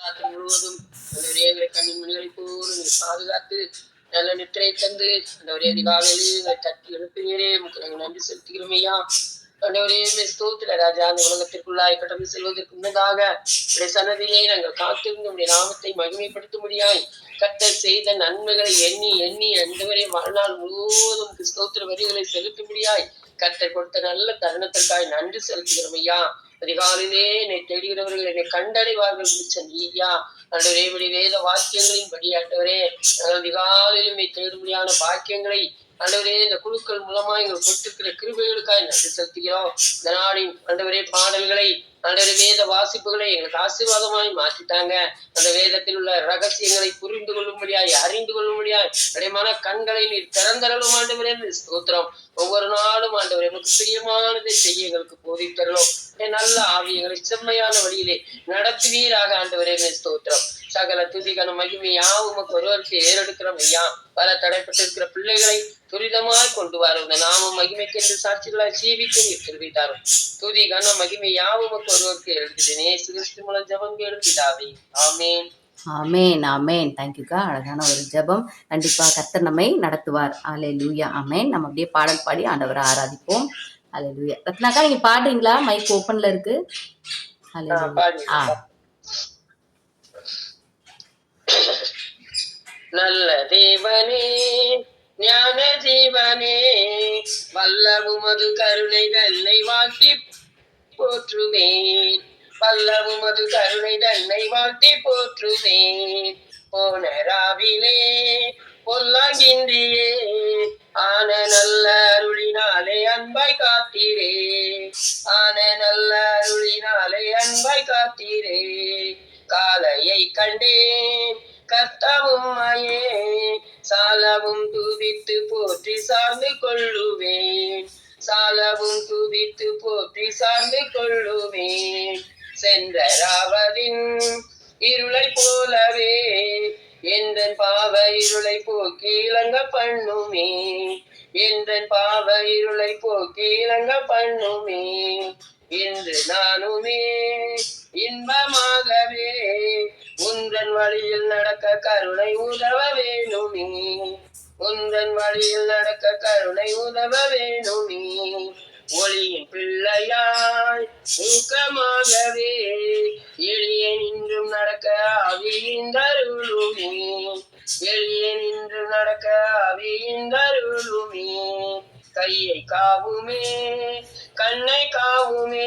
ராத்திரி முழுவதும் எங்களை கண்ணின் மணிகளை போல நீ பாதுகாத்து நல்ல நித்திரை தந்து அந்த ஒரே அதிகாலையிலே எங்களை தட்டி எழுப்பினீரே நாங்கள் நன்றி செலுத்துகிறோம் ஐயா. ஆண்டவரே ஸ்தோத்திர ராஜா, அந்த உலகத்திற்குள்ளாய் கடந்து செல்வதற்கு முன்னதாக சன்னதியை நாங்கள் காத்திருந்து உடைய நாமத்தை மகிமைப்படுத்த முடியாய் கர்த்தர் செய்த நன்மைகளை எண்ணி எண்ணி அந்தவரை வாழ்நாள் முழுவதும் ஸ்தோத்திர வரிகளை செலுத்த முடியாய் கர்த்தர் கொடுத்த நல்ல தருணத்திற்காய் நன்றி செலுத்துகிறோம் ஐயா. அதிகாலையிலே என்னை தேடுகிறவர்கள் என்னை கண்டடைவார்கள் ஐயா. ஆண்டவரே வேத வாக்கியங்களின் படி ஆண்டவரே அதிகாலையிலும் தேடும்படியான வாக்கியங்களை ஆண்டவரே இந்த குழுக்கள் மூலமா எங்களுக்கு கொடுத்திருக்கிற கிருபைகளுக்காக நன்றி செலுத்துகிறோம். இந்த நாளின் ஆண்டவரே பாடல்களை ஆண்டவரே வேத வாசிப்புகளை எங்களுக்கு ஆசீர்வாதமாய் மாற்றிட்டாங்க. அந்த வேதத்தில் உள்ள ரகசியங்களை புரிந்து கொள்ளும்படியாய் அறிந்து கொள்ளும்படியாய் அடைமான கண்களை நீர் திறந்தரலும் ஆண்டவரே ஸ்தோத்திரம். ஒவ்வொரு நாளும் ஆண்டவரே நமக்கு பிரியமானதை செய்ய எங்களுக்கு போதித்தரலும். நல்ல ஆவியங்களை செம்மையான வழியிலே நடத்துவீராக ஆண்டவரே ஸ்தோத்திரம். சகல துதிகன மகிமை யாவும் ஒருவருக்கு ஏறெடுக்கிறோம் ஐயா. பல தடைப்பட்டிருக்கிற பிள்ளைகளை துரிதமாய் கொண்டு வரும் நாமும் மகிமைக்கு என்று சாட்சிகளாய் ஜீவிக்க தெரிவித்தாரும். துதி கன மகிமை யாவும் ஒருவருக்கு எழுதுனே கிறிஸ்து மூலம் ஜபம் எழுதிடாவே. ஆமேன் ஆமேன் ஆமேன். தேங்க்யூக்கா. அழகான ஒரு ஜெபம். கண்டிப்பா கர்த்தர் நம்மை நடத்துவார். அல்லேலூயா. ஆமேன். நம்ம அப்படியே பாடல் பாடி ஆண்டவரை ஆராதிப்போம். அல்லேலூயா. ரத்னாக்கா நீங்க பாடுறீங்களா? மைக் ஓப்பன்ல இருக்கு. நல்ல தேவனே ஞான ஜீவனே வல்லவுமது கருணை தன்னை வாழ்த்தி போற்றுவேன். வல்லவுமது கருணை தன்னை வாழ்த்தி போற்றுவேன். போனராவிலே பொல்லாங்கின்றியே ஆன நல்ல அருளினாலே அன்பாய் காத்தீரே. ஆன நல்ல அருளினாலே அன்பாய் காத்தீரே. காலையை கண்டேன் கர்த்தாவும் மாயே சாலவும் துதித்து போற்றி சார்ந்து கொள்ளுவேன். சாலவும் துதித்து போற்றி சார்ந்து கொள்ளுவேன். சென்றராவதின் இருளை போலவே என்றன் பாவ இருளை போக்கி இளங்க பண்ணுமே. என்றன் பாவ இருளை போக்கி இளங்க பண்ணுமே. என்று நானுமே இன்பமாகவே உந்தன் வழியில் நடக்க கருணை உதவ வேணுமே. உந்தன் வழியில் நடக்க கருணை உதவ வேணுமே. ஒளியின் பிள்ளையாய் ஊக்கமாகவே எளிய நின்றும் நடக்க ஆவியிந்தருளுமே. எளிய நின்று நடக்க ஆவியிந்தருளுமே. கையை காவுமே கண்ணை காவுமே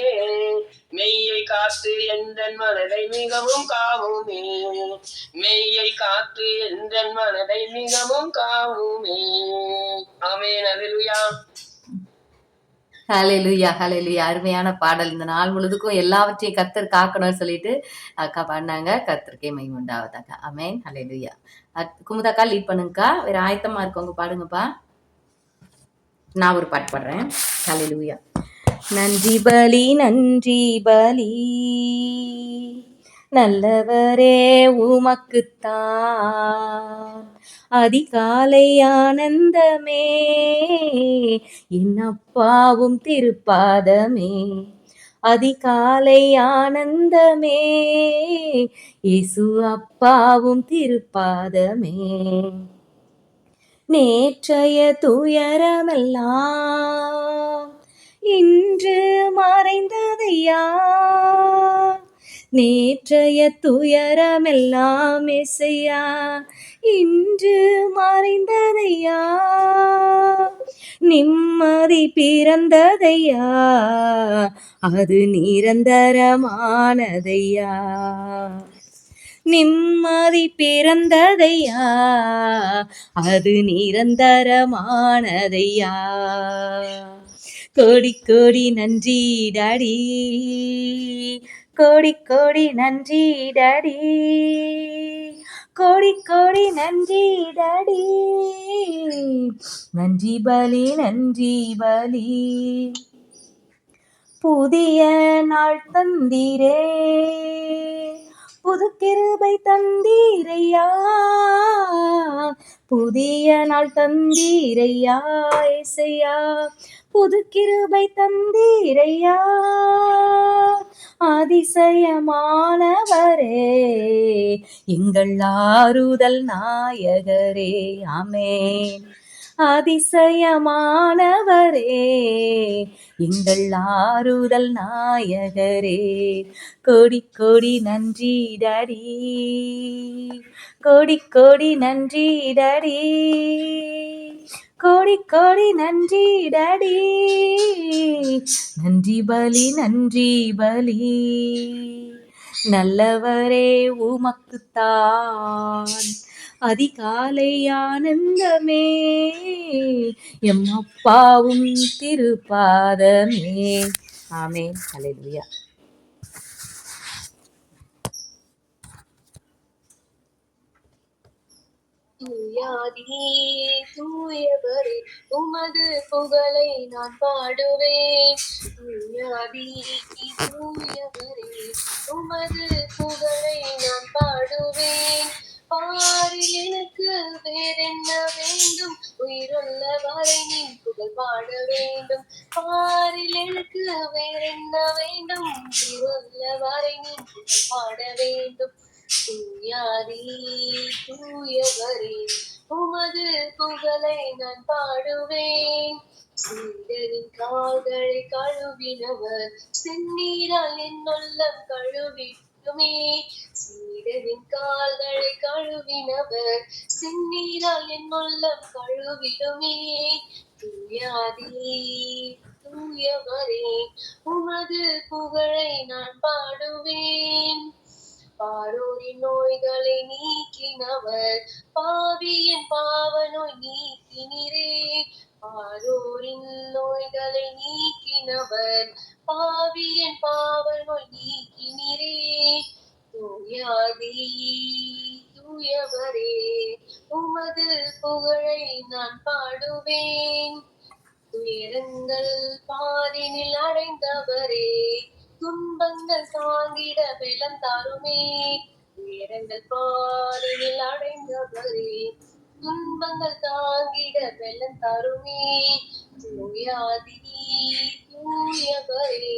மெய்யை காத்து எந்தன் மனதை மிகவும் காவுமே. மெய்யை காத்து எந்தன் மனதை மிகவும் காவுமே. ஆமென். அல்லேலூயா. ஹல்லேலூயா ஹல்லேலூயா. அருமையான பாடல். இந்த நாள் முழுதுக்கும் எல்லாவற்றையும் கர்த்தர் காக்கணும்னு சொல்லிட்டு அக்கா பாடினாங்க. கர்த்தருக்கே மகிமை உண்டாவதாக்கா. ஆமென். ஹல்லேலூயா. குமுதாக்கா லீட் பண்ணுங்கக்கா. வேற ஆயத்தமா இருக்கவங்க பாடுங்கப்பா. நான் ஒரு பாட்டு பாடுறேன். ஹல்லேலூயா. நன்றி பலி நன்றி பலி நல்லவரே உமக்குத்தான் அதிகாலை ஆனந்தமே என் அப்பாவும் திருப்பாதமே. அதிகாலை ஆனந்தமே இயேசு அப்பாவும் திருப்பாதமே. நேற்றைய துயரமெல்லாம் இன்று மறைந்ததையா. நேற்றைய துயரமெல்லாம் இசையா இன்று மறைந்ததையா. நிம்மதி பிறந்ததையா அது நிரந்தரமானதையா. நிம்மதி பிறந்ததையா அது நிரந்தரமானதையா. கோடி கோடி நன்றி டாடி. கோடி கோடி நன்றி டாடி. கோடி கோடி நன்றி டாடி. நன்றி பலி நன்றி பலி. புதிய நாள் தந்தீரே புது கிருபை தந்தீரையா, புதிய நாள் தந்தீரையா ஏசையா, புது கிருபை தந்தீரையா, அதிசயமானவரே எங்கள் ஆறுதல் நாயகரே. ஆமென். அதிசயமானவரே எங்கள் ஆறுதல் நாயகரே. கோடி கோடி நன்றி டாடி, கோடி கோடி நன்றி டாடி, கோடி கோடி நன்றி டாடி, நன்றி பலி நன்றி பலி. நல்லவரே உமக்குத்தான் அதிகாலை ஆனந்தமே, எம் அப்பாவும் திருப்பாதமே. ஆமென். ஹல்லேலூயா. தூயாதி தூயவரே உமது புகழை நான் பாடுவேன். தூயாதி தூயவரே உமது புகழை நான் பாடுவேன். பாரில் எனக்கு வேறென்ன வேண்டும், உயிருள்ள வரை நீ புகழ் பாட வேண்டும். பாரில் எனக்கு வேறென்ன வேண்டும், உயிருள்ள வரை நீ புகழ் பாட வேண்டும். தூயாதி தூயவரே உமது புகழை நான் பாடுவேன். சீடரின் கால்களை கழுவினவர், செந்நீரால் என் உள்ளம் கழுவிடுமே. சீடரின் கால்களை கழுவினவர், செந்நீரால் என் உள்ளம் கழுவிடுமே. தூயாதி தூயவரே உமது புகழை நான் பாடுவேன். பாரோரின் நோய்களை நீக்கினவர், பாவியின் பாவ நோய் நீக்கினரே. பாரோரின் நோய்களை நீக்கினவர், பாவியின் பாவ நோய் நீக்கினரே. தூயாதி தூயவரே உமது புகழை நான் பாடுவேன். துயரங்கள் பாரினில் அடைந்தவரே, துன்பங்கள் தாங்கிட பலம் தருமே. துயரங்கள் பாரினில் அடைந்தவரே, துன்பங்கள் தாங்கிட பலம் தருமே. தூயாதி தூயவரே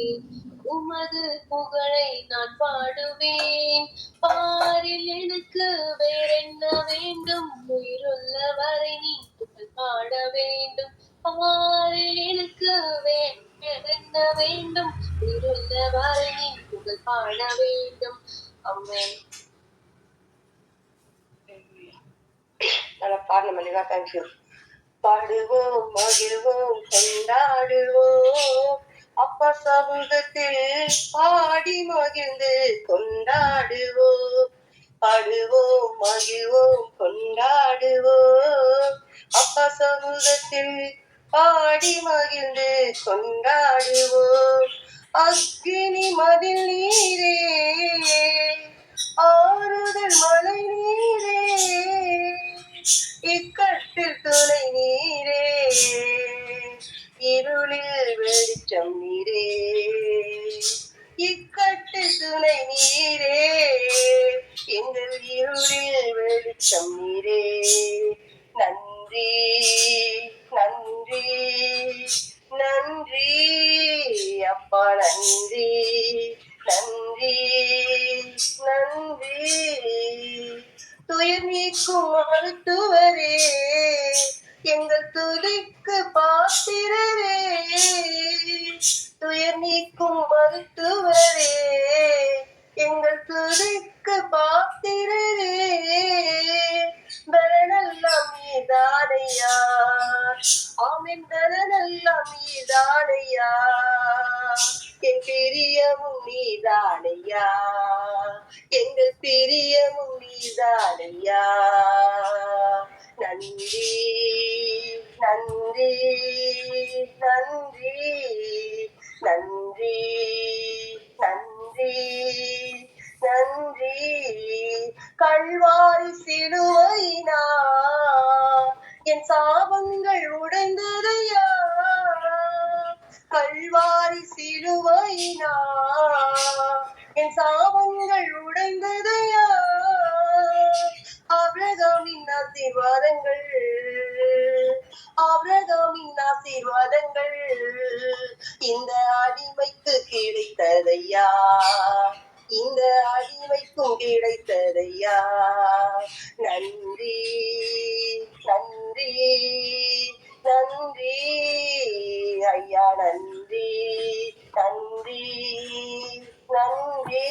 உமது புகழை நான் பாடுவேன். பாரில் எனக்கு வேறென்ன வேண்டும், உயிருள்ள வரை நீ புகழ் பாட வேண்டும். பாரில் எனக்கு வேறென்ன வேண்டும், உயிருள்ள வரை நீ புகழ் பாட வேண்டும். ஆமென். நல்லா பாடணும் மல்லிகா. தேங்க்யூ. பாடுவோம் மகிழ்வோம் கொண்டாடுவோம், அப்பா சமூகத்தில் பாடி மகிழ்ந்து கொண்டாடுவோம். பாடுவோம் மகிழ்வோம் கொண்டாடுவோம், அப்பா சமூகத்தில் பாடி மகிழ்ந்து கொண்டாடுவோம். அக்கினி மதில் நீரே, ஆறுதல் மலை நீரே, இக்கட்டில் துணை நீரே, இருளில் வெளிச்சம் நீரே. இக்கட்டில் துணை நீரே, எங்கள் இருளில் வெளிச்சம் நீரே. நன்றி நன்றி நன்றி அப்பா, நன்றி நன்றி நன்றி. துயர் நீக்கும் மருத்துவரே, எங்கள் துதிக்கு பாத்திரரே. துயர் நீக்கும் மருத்துவரே, எங்கள் துதிக்கு பாத்திரரே. பலனெல்லாம் நீதானையா, ஆமென், பலனெல்லாம் நீதானையா. என் பிரியமும் நீதானையா, எங்கள் பிரியமும் நீதானையா. நன்றி நன்றி நன்றி நன்றி நன்றி நன்றி. கல்வாரி சிலுவையினா என் சாபங்கள் உடைந்ததையா. கல்வாரி சிலுவையினா என் சாபங்கள் உடைந்ததையா ஆபிரகாமின் ஆசீர்வாதங்கள் ஆபிரகாமின் ஆசீர்வாதங்கள் இந்த அடிமைக்கு கிடைத்ததையா இந்த அடிமைக்கும் கிடைத்ததையா நன்றி நன்றி நன்றி ஐயா நன்றி நன்றி நன்றி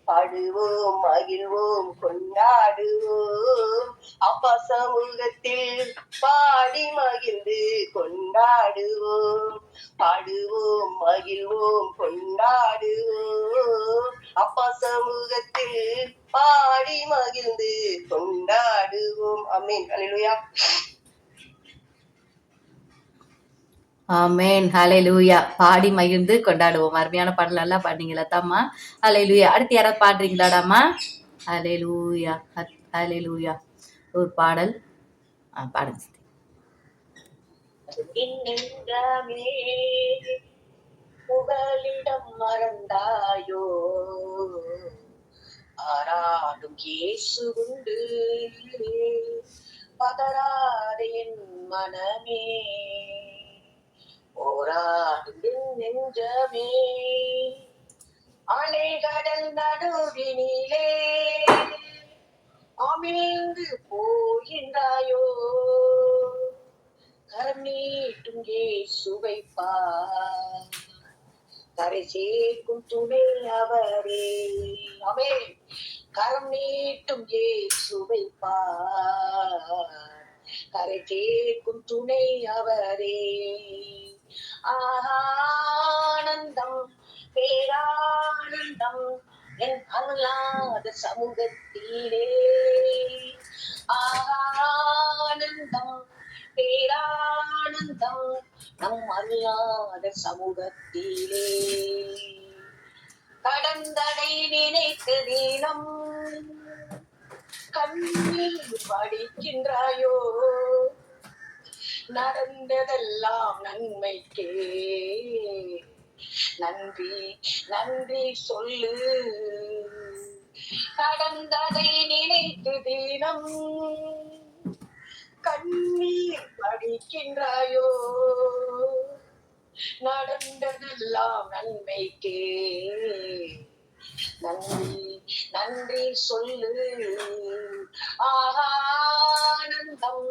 பாடுவோம் மகிழ்வோம் கொண்டாடுவோம் அப்பா சமூகத்தில் பாடி மகிழ்ந்து கொண்டாடுவோம் பாடுவோம் மகிழ்வோம் கொண்டாடுவோம் அப்பா சமூகத்தில் பாடி மகிழ்ந்து கொண்டாடுவோம். ஆமென். அல்லேலூயா. ஆமென். ஹalleluya. பாடி மகிழ்ந்து கொண்டாடுவோம். அருமையான பாடல் நல்லா பாடுனீங்களா தாம்மா? ஹalleluya. அடுத்து யாராவது பாடுறீங்களாடாம்மா? ஹalleluya. ஹalleluya. ஒரு பாடல் பாடுங்க. நெஞ்சமே புகலிடம் மறந்தாயோ ஆராடும் இயேசு உண்டு பதறாத என் மனமே போராடும் என் நெஞ்சமே அலைகடல் நடுவினிலே அமிழ்ந்து போகின்றாயோ கரம் நீட்டும் இயேசுவை பார் கரை சேர்க்கும் துணை அவரே. ஆமென். கரம் நீட்டும் இயேசுவை பார் கரை சேர்க்கும் துணை அவரே. ஆனந்தம் பேரானந்தம் என் அருளாத சமூகத்திலே ஆனந்தம் பேரானந்தம் நம் அறியாத சமூகத்திலே கடந்தடை நினைத்து தினம் கண்ணீர் வடிக்கின்றாயோ நடந்ததெல்லாம் நன்மைக்கே நன்றி நன்றி சொல்லு கடந்ததை நினைத்து தினம் கண்ணீர் வடிக்கின்றாயோ நடந்ததெல்லாம் நன்மைக்கே நன்றி நன்றி சொல்லு ஆனந்தம்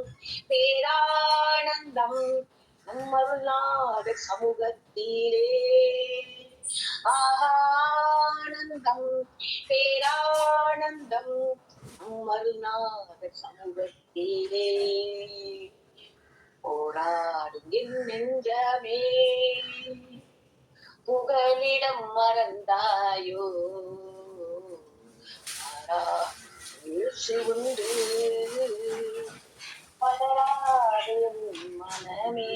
பேரானந்தம் நம்மருளாத சமூகத்திலே ஆனந்தம் பேரானந்தம் நம்மருளாத சமூகத்திலே போராடும் என் நெஞ்சமே புகலிடம் மறந்தாயோ இயேசு உண்டு பதறாத மனமே.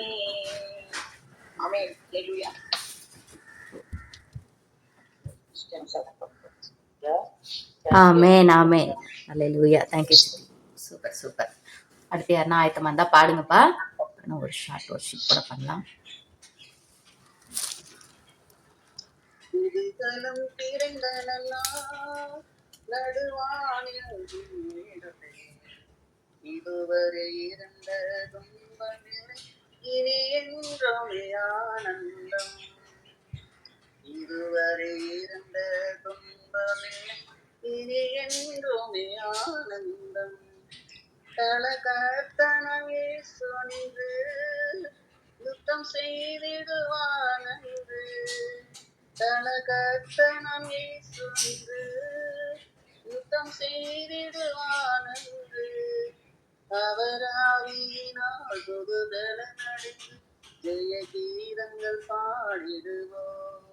ஆமென். அல்லேலூயா. ஆமென். ஆமென். அல்லேலூயா. தேங்க்யூ. Super super. அடுத்து யாருன்னா ஆயத்தமா இருந்தா பாடுங்கப்பா. ஒரு ஷார்ட் வர்ஷிப் கூட பண்ணலாம். புதுகலம் பிறந்தனெல்லாம் நடுவானில் இதுவரை இருந்த துன்பமில்லை இனி என்றுமே ஆனந்தம் இதுவரை இருந்த துன்பமில்லை இனி என்றுமே ஆனந்தம் தலகர்த்தனம் இயேசு நின்று யுத்தம் செய்திடுவான் என்று தலகர்த்தனம் இயேசு நின்று யுத்தம் செய்திடுவான் என்று அவராவியினால் புதுதல நடைந்து ஜெய கீதங்கள் பாடிடுவோம்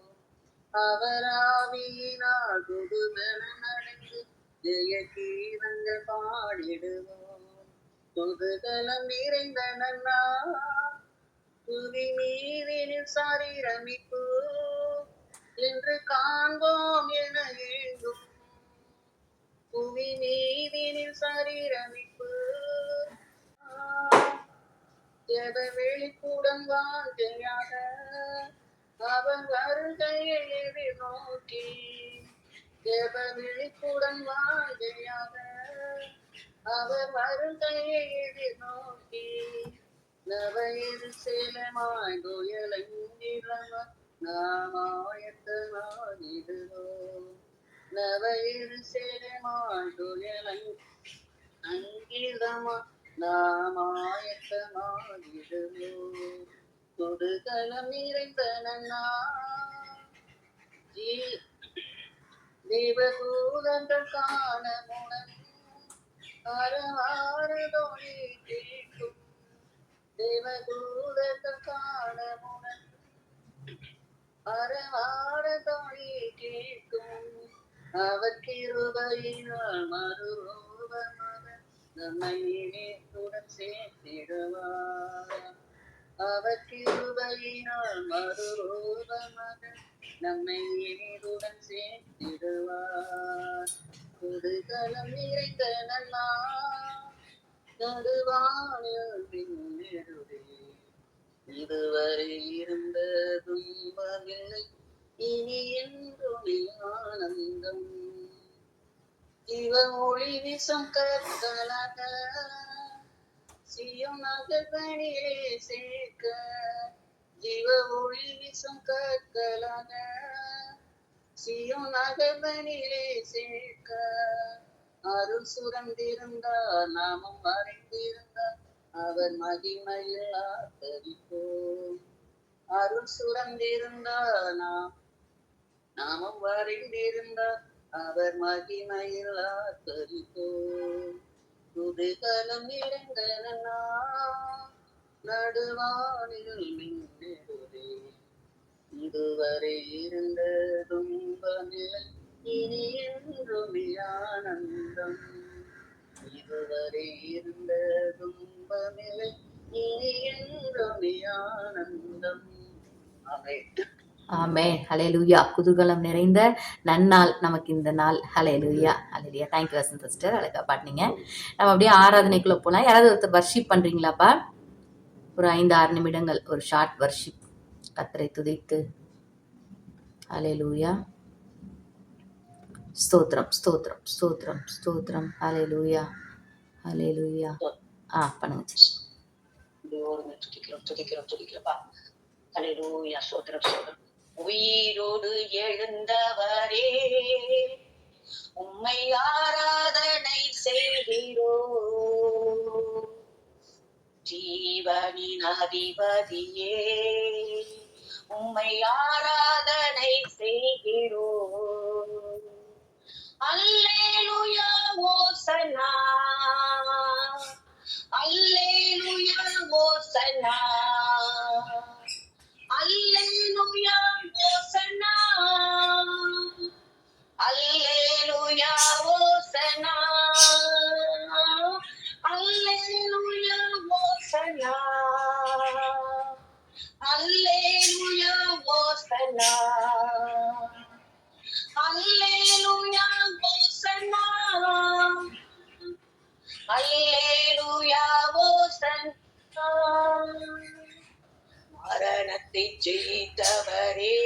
அவராவியினால் புதுதல நடைந்து ஜெய கீதங்கள் பாடிடுவோம் புதுதலம் நிறைந்த நன்னா புவி மீதினில் சாரீரமிப்பு என்று காண்போம் என எழுதும் புவி மீதினில் சாரீரமிப்பு ஜெப வெளிக்கூடம் வாஞ்சையாக அவன் வருகையை எதிர்நோக்கி ஜெப விழிப்புடன் வாழ்கையாக அவர் வருகையை எதிர்நோக்கி நவயிறு சேலமாய் துயலங்கிரம நாம் ஆயத்தமாகிடுவோம். நவயிறு சேலமாய் துயலங்கிரம நாம் ஆயத்தமாகிடுவோம். குதூகலம் நிறைந்த தேவதூதர்கள் காண முனம் அரவாரதொழி கேட்கும். தேவதூதர்கள் காண முனம் அரவாரதொழி கேட்கும். அவர் கிருபையினால் மறுரூபமாக நம்மை இணைத்துடன் சேர்த்திடுவார். அவர் கிருபையினால் மறுரூபமாக நம்மை இனிதுடன் சேர்த்திடுவார். குதூகலம் நிறைந்த நடுவானில் விண்ணிடுவே. இதுவரை இருந்த துன்பமில்லை, இனி என்றுமே ஆனந்தம். ஜீவ ஒளி வீசும் கற்களாக சியோன் நகர்களிலே சேர்க்க. ஜீவ ஒளி வீசும் கற்களாக சியோன் நகர்களிலே சேர்க்க. அருள் சுரந்திருந்தார் நாமும் அறிந்திருந்தார் அவர் மகிமையில் ஆதரிப்போம். அருள் சுரந்திருந்தார் நாமும் அறிந்திருந்தார் அவர் மகிமையில் ஆதரிப்போம். குதூகலம் நிறைந்த நடுவானில் மின்னிடுவே. இதுவரை இருந்த துன்பமில்லை, இனி என்றுமே ஆனந்தம். இதுவரை இருந்த துன்பமில்லை, இனி என்றுமே ஆனந்தம். ஆமென். ஹல்லேலூயா. குதூகலம் நிறைந்த நன்னாள் நமக்கு இந்த நாள். ஹல்லேலூயா. ஹல்லேலூயா. தேங்க்யூ வசந்த் சிஸ்டர், அழகா பாடினீங்க. நம்ம அப்படியே ஆராதனைக்குள்ள போலாம். யாராவது ஒருத்தர் வர்ஷிப் பண்றீங்களாப்பா? ஒரு 5-6 நிமிடங்கள் ஒரு ஷார்ட் வர்ஷிப், கர்த்தரை துதித்து. ஹல்லேலூயா. ஸ்தோத்திரம் ஸ்தோத்திரம் ஸ்தோத்திரம் ஸ்தோத்திரம். ஹல்லேலூயா ஹல்லேலூயா. பண்ணுங்க. துதிக்கிறோம். ஹல்லேலூயா. ஸ்தோத்திரம். உயிரோடு எழுந்தவரே, உம்மை ஆராதனை செய்கிறோம். ஜீவனின் அதிபதியே, உம்மை ஆராதனை செய்கிறோம். அல்லேலூயா ஓசன்னா, அல்லேலூயா ஓசன்னா, அல்லேலூயா ஓசன்னா, அல்லேலூயா ஓசன்னா, அல்லேலூயா ஓசன்னா, அல்லேலூயா ஓசன்னா, அல்லேலூயா ஓசன்னா, அல்லேலூயா ஓசன்னா. மரணத்தை ஜெயித்தவரே,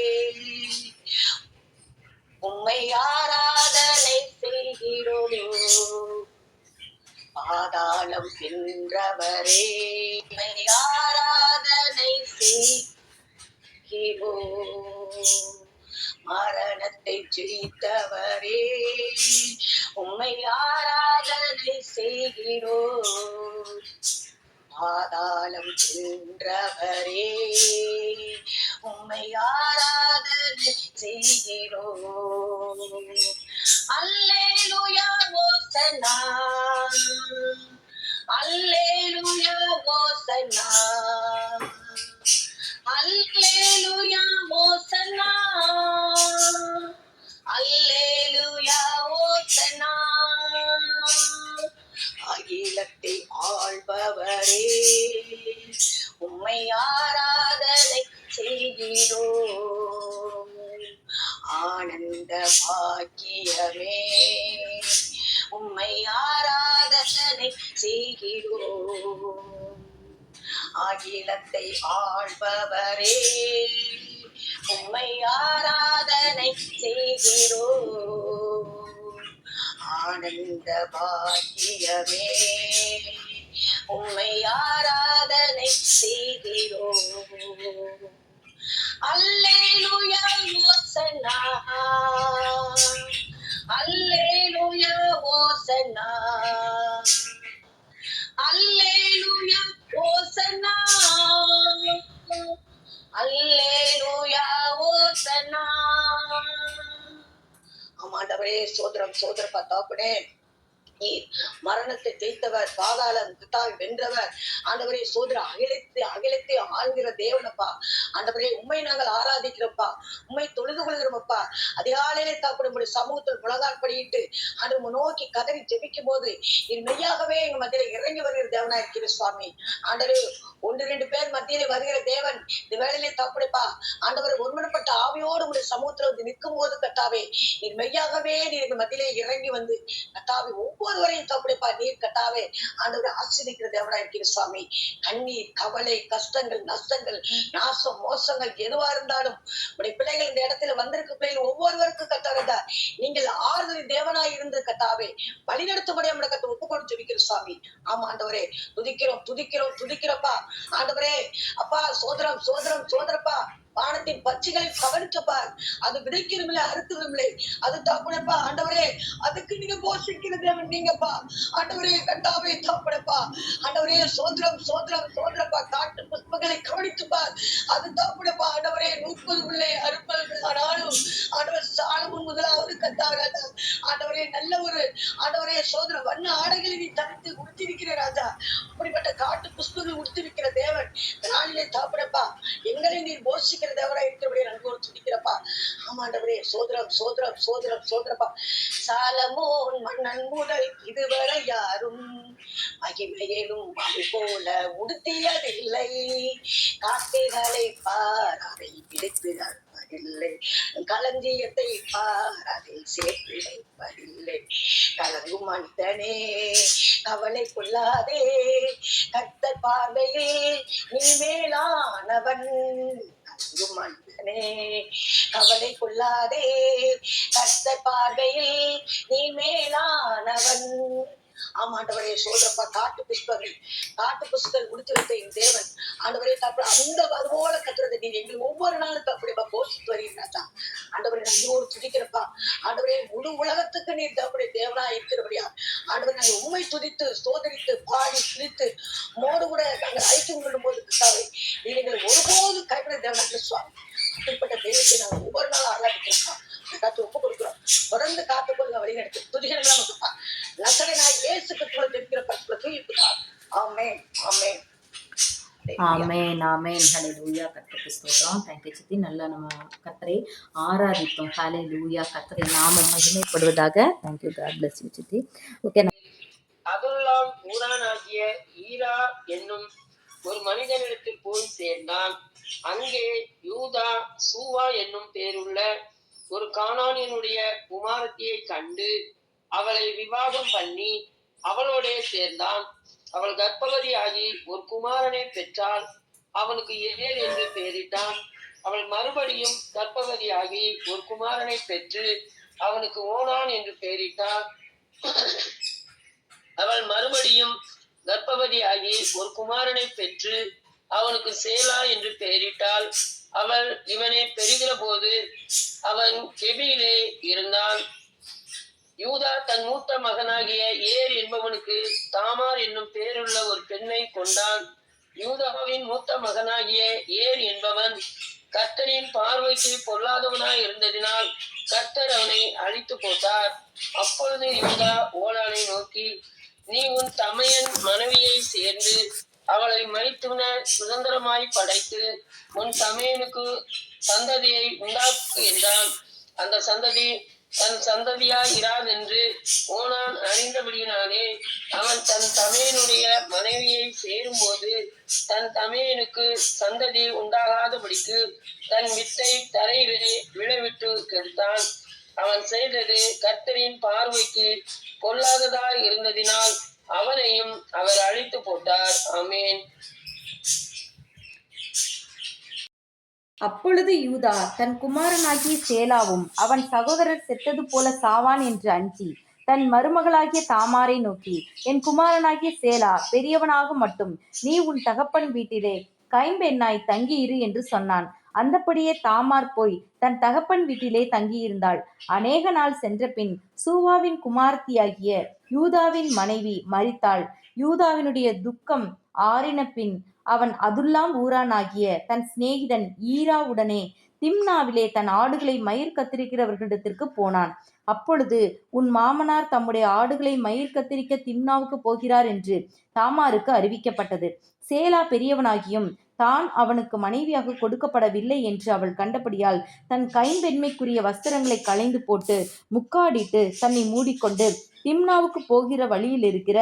உம்மை ஆராதனை செய்கிறோம். பாதாளம் வென்றவரே, உம்மை ஆராதனை செய்கிறோம். மரணத்தை ஜெயித்தவரே, உம்மை ஆராதனை செய்கிறோம். பாதாளம் வென்றவரே, உம்மை ஆராதனை செய்கிறோம். அல்லேலூயா ஓசன்னா, அல்லேலூயா ஓசன்னா, அல்லேலூயா ஓசன்னா, அல்லேலூயா ஓசன்னா. அகிலத்தை ஆள்பவரே, உம்மை ஆராதனை செய்கிறோம். ஆனந்த பாக்கியமே, உம்மை ஆராதனை செய்கிறோம். அகிலத்தை ஆள்பவரே, உம்மை ஆராதனை செய்கிறோம். ஆனந்த பாக்கியமே உம்மை ஆராதனை செய்கிறோம். அல்லேலூயா ஓசன்னா, அல்லேலூயா ஓசன்னா, அல்லேலூயா ஓசன்னா, அல்லேலூயா ஓசன்னா. ஆமாண்டவரே சோதரம் சோதரப்பா தாப்பனே, நீர் மரணத்தை ஜெயித்தவர், பாதாளம் வென்றவர். ஆண்டவரே சோதர அகிலத்தை அகிலத்தை ஆள்கிற தேவனப்பா. ஆண்டவரே உண்மை நாங்கள் ஆராதிக்கிறோம்ப்பா, உண்மை தொழுது கொள்கிறோம்ப்பா. அதிகாலையிலே தாப்படைய சமூகத்தில் முழங்கால் படியிட்டு ஆண்டு நோக்கி கதறி ஜெபிக்கும் போது இது மெய்யாகவே எங்க மத்தியில இறங்கி வருகிற தேவனா இருக்கிற சுவாமி. ஆண்டவரே 1-2 பேர் மத்தியிலே வருகிற தேவன் இந்த வேளையிலே தாப்படைப்பா. ஆண்டவரை ஒருமனப்பட்ட ஆவியோடு உடைய சமூகத்துல வந்து நிற்கும் போது கட்டாவே இது மெய்யாகவே நீர் மத்தியிலே இறங்கி வந்து கட்டாவே ஒவ்வொருவரையும் தப்புடைப்பா நீர் கட்டாவே ஆண்டவரை ஆசீர்வதிக்கிற தேவனா இருக்கிற சுவாமி. கண்ணீர், கவலை, கஷ்டங்கள், நஷ்டங்கள், நாசம், மோசங்கள் எதுவா இருந்தாலும் உடைய பிள்ளைகள் இந்த இடத்துல வந்திருக்க பிள்ளைகள் ஒவ்வொருவருக்கும் கட்டாரதா நீங்கள் ஆறுதல் தேவனாய் இருந்து கட்டாவே வழிநடத்தும்படி நம்மளை கட்ட ஒப்பு கொடுத்து ஜெபிக்கிற சுவாமி. ஆமா ஆண்டவரே துதிக்கிறோம் துதிக்கிறோம் துதிக்கிறப்பா. ஆண்டவரே அப்பா சோதரம் சோதரம் சோதரப்பா. வானத்தின் பட்சிகளை கவனிச்சப்பார், அது விதைக்கிறதுமில்லை அறுக்கிறதுமில்லை, அது தாப்பனப்பா. ஆண்டவரே அதுக்கு நீங்க போஷிக்கிற தேவன் நீங்கப்பா. ஆண்டவரே கட்டாவே தாப்பனப்பா. ஆண்டவரே சோதரம் சோதரம் சோதரப்பா. காட்டு புஷ்பங்களை கவனிச்சுப்பார், அது தாப்பனப்பா. ஆண்டவரே 30 60 ஆனாலும் ஆண்டவர் சாலமுன் முதலாவது கத்தாராஜா. ஆண்டவரே நல்ல ஒரு ஆண்டவரே சோதர வண்ண ஆடைகளை நீ தடுத்து உடுத்திருக்கிற ராஜா. அப்படிப்பட்ட காட்டு புஷ்பங்களை உடுத்திருக்கிற தேவன் நாளிலே தாப்பனப்பா. எங்களை நீர் போஷிக்க தேவரா இருக்கிறபடியே நன்கோடு துடிக்கிறப்பா. ஆமாண்டவரே சோதரம் சோதரம் சோதரம் சோதரப்பா. சாலமோன் மன்னன் முதல் இதுவரை யாரும் மகிமையிலும் அது போல உடுத்தியதில்லை. காக்கைகளை பார் அதை பிடித்து இல்லை, களஞ்சியத்தை பார் அதை சேர்த்து வைப்பதில்லை. கலங்கும் மனிதனே கவலை கொள்ளாதே, கர்த்தர் பார்வையில் நீ மேலானவன். கலங்கும் மனிதனே கவலை கொள்ளாதே, கர்த்தர் பார்வையில் நீ மேலானவன். ஆமாண்டவரே சோதரப்பா. காட்டு புஷ்பங்கள் முடித்து வைத்த என் தேவன் ஆண்டவரே தப்பு அந்த அதுபோல கத்துறது நீ எங்களுக்கு ஒவ்வொரு நாளும் தப்புடையப்பா போஷித்து வருகிறாச்சா. ஆண்டவரை நன்றியோடு துதிக்கிறப்பா. ஆண்டவரே முழு உலகத்துக்கு நீர் தப்புடைய தேவனா இருக்கிறபடியா ஆண்டவரை நாங்கள் உண்மை துதித்து சோதரித்து பாடி துதித்து மோடு கூட நாங்கள் ஐக்கியம் கொள்ளும் போது கத்தாவே நீங்கள் ஒருபோது கைவிட தேவனாக சுவாமி. அப்படிப்பட்ட தெய்வத்தை நாங்கள் ஒவ்வொரு நாளும் ஆராதிக்கிறோம், காத்து ஒப்பு கொடுக்கிறோம். தொடர்ந்து காத்துக்கொள்ள வழிநடத்து துதிகள் நமக்குப்பா. நசரேயனாகிய இயேசு கிறிஸ்துவின் ஜெபிக்கிற பரிசுத்த தூயத்துக்காக. ஆமென் ஆமென் ஆமென் ஆமென். ஹல்லேலூயா. கர்த்தருக்கு ஸ்தோத்திரம். தேங்க்யூ சித்தி. நல்லா நம்ம கர்த்தரை ஆராதித்தோம். ஹல்லேலூயா. கர்த்தரை நாமம் மகிமைப்படுவதாக. தேங்க்யூ. காட் பிளஸ் யூ சித்தி. ஓகே. அதெல்லாம் ஊரானாகிய ஈரா என்னும் ஒரு மனிதனிடத்தில் போய் சேர்ந்தான். அங்கே யூதா சூவா என்னும் பேருள்ள ஒரு கானானியனுடைய குமாரத்தியை கண்டு அவளை விவாகம் பண்ணி அவளோட சேர்ந்தான். அவள் கர்ப்பவதியாகி ஒரு குமாரனை பெற்றாள். அவனுக்கு ஏர் என்று பெயரிட்டான். அவள் மறுபடியும் கர்ப்பவதியாகி ஒரு குமாரனை பெற்று அவனுக்கு ஓனான் என்று பெயரிட்டாள். அவள் மறுபடியும் கர்ப்பவதியாகி ஒரு குமாரனை பெற்று அவனுக்கு சேலா என்று பெயரிட்டாள். அவள் இவனை பெறுகிற போது அவன் கெபியிலே இருந்தான். யூதா தன் மூத்த மகனாகிய ஏர் என்பவனுக்கு தாமார் என்னும் பேருள்ள ஒரு பெண்ணை கொண்டான். யூதாவின் மூத்த மகனாகிய ஏர் என்பவன் கர்த்தரின் பார்வைக்கு பொல்லாதவனாய் இருந்ததினால் கர்த்தர் அவனை அழித்து போட்டார். அப்பொழுது யூதா ஓனானை நோக்கி, நீ உன் தமையன் மனைவியை சேர்ந்து அவளை மைத்துன சுதந்திரமாய் படைத்து உன் தமையனுக்கு சந்ததியை உண்டாக்கு என்றான். அந்த சந்ததி தன் சந்ததியாய் இராதென்று ஓனான் அறிந்தபடியினாலே அவன் தன் தமையனுடைய மனைவியை சேரும்போது தன் தமையனுக்கு சந்ததி உண்டாகாதபடிக்கு தன் வித்தை தரையிலே விழவிட்டு கெடுத்தான். அவன் செய்தது கர்த்தரின் பார்வைக்கு பொல்லாததாய் இருந்ததினால் அவனையும் அவர் அழித்து போட்டார். ஆமென். அப்பொழுது யூதா தன் குமாரனாகிய சேலாவும் அவன் சகோதரர் செத்தது போல சாவான் என்று அஞ்சி தன் மருமகளாகிய தாமாரை நோக்கி, என் குமாரனாகிய சேலா பெரியவனாக மட்டும் நீ உன் தகப்பன் வீட்டிலே கைம்பெண்ணாய் தங்கியிரு என்று சொன்னான். அந்தப்படியே தாமார் போய் தன் தகப்பன் வீட்டிலே தங்கியிருந்தாள். அநேக நாள் சென்ற பின் சூவாவின் குமாரத்தியாகிய யூதாவின் மனைவி மரித்தாள். யூதாவினுடைய துக்கம் ஆறின பின் அவன் அதுல்லாம் ஊரானாகிய தன் சிநேகிதன் ஈராவுடனே திம்னாவிலே தன் ஆடுகளை மயிர் கத்தரிக்கிறவர்களிடத்திற்கு போனான். அப்பொழுது, உன் மாமனார் தம்முடைய ஆடுகளை மயிர் கத்தரிக்க திம்னாவுக்கு போகிறார் என்று தாமாருக்கு அறிவிக்கப்பட்டது. சேலா பெரியவனாகியும் தான் அவனுக்கு மனைவியாக கொடுக்கப்படவில்லை என்று அவள் கண்டபடியால் தன் கைம்பெண்மைக்குரிய வஸ்திரங்களை களைந்து போட்டு முக்காடிட்டு தன்னை மூடிக்கொண்டு திம்னாவுக்கு போகிற வழியில் இருக்கிற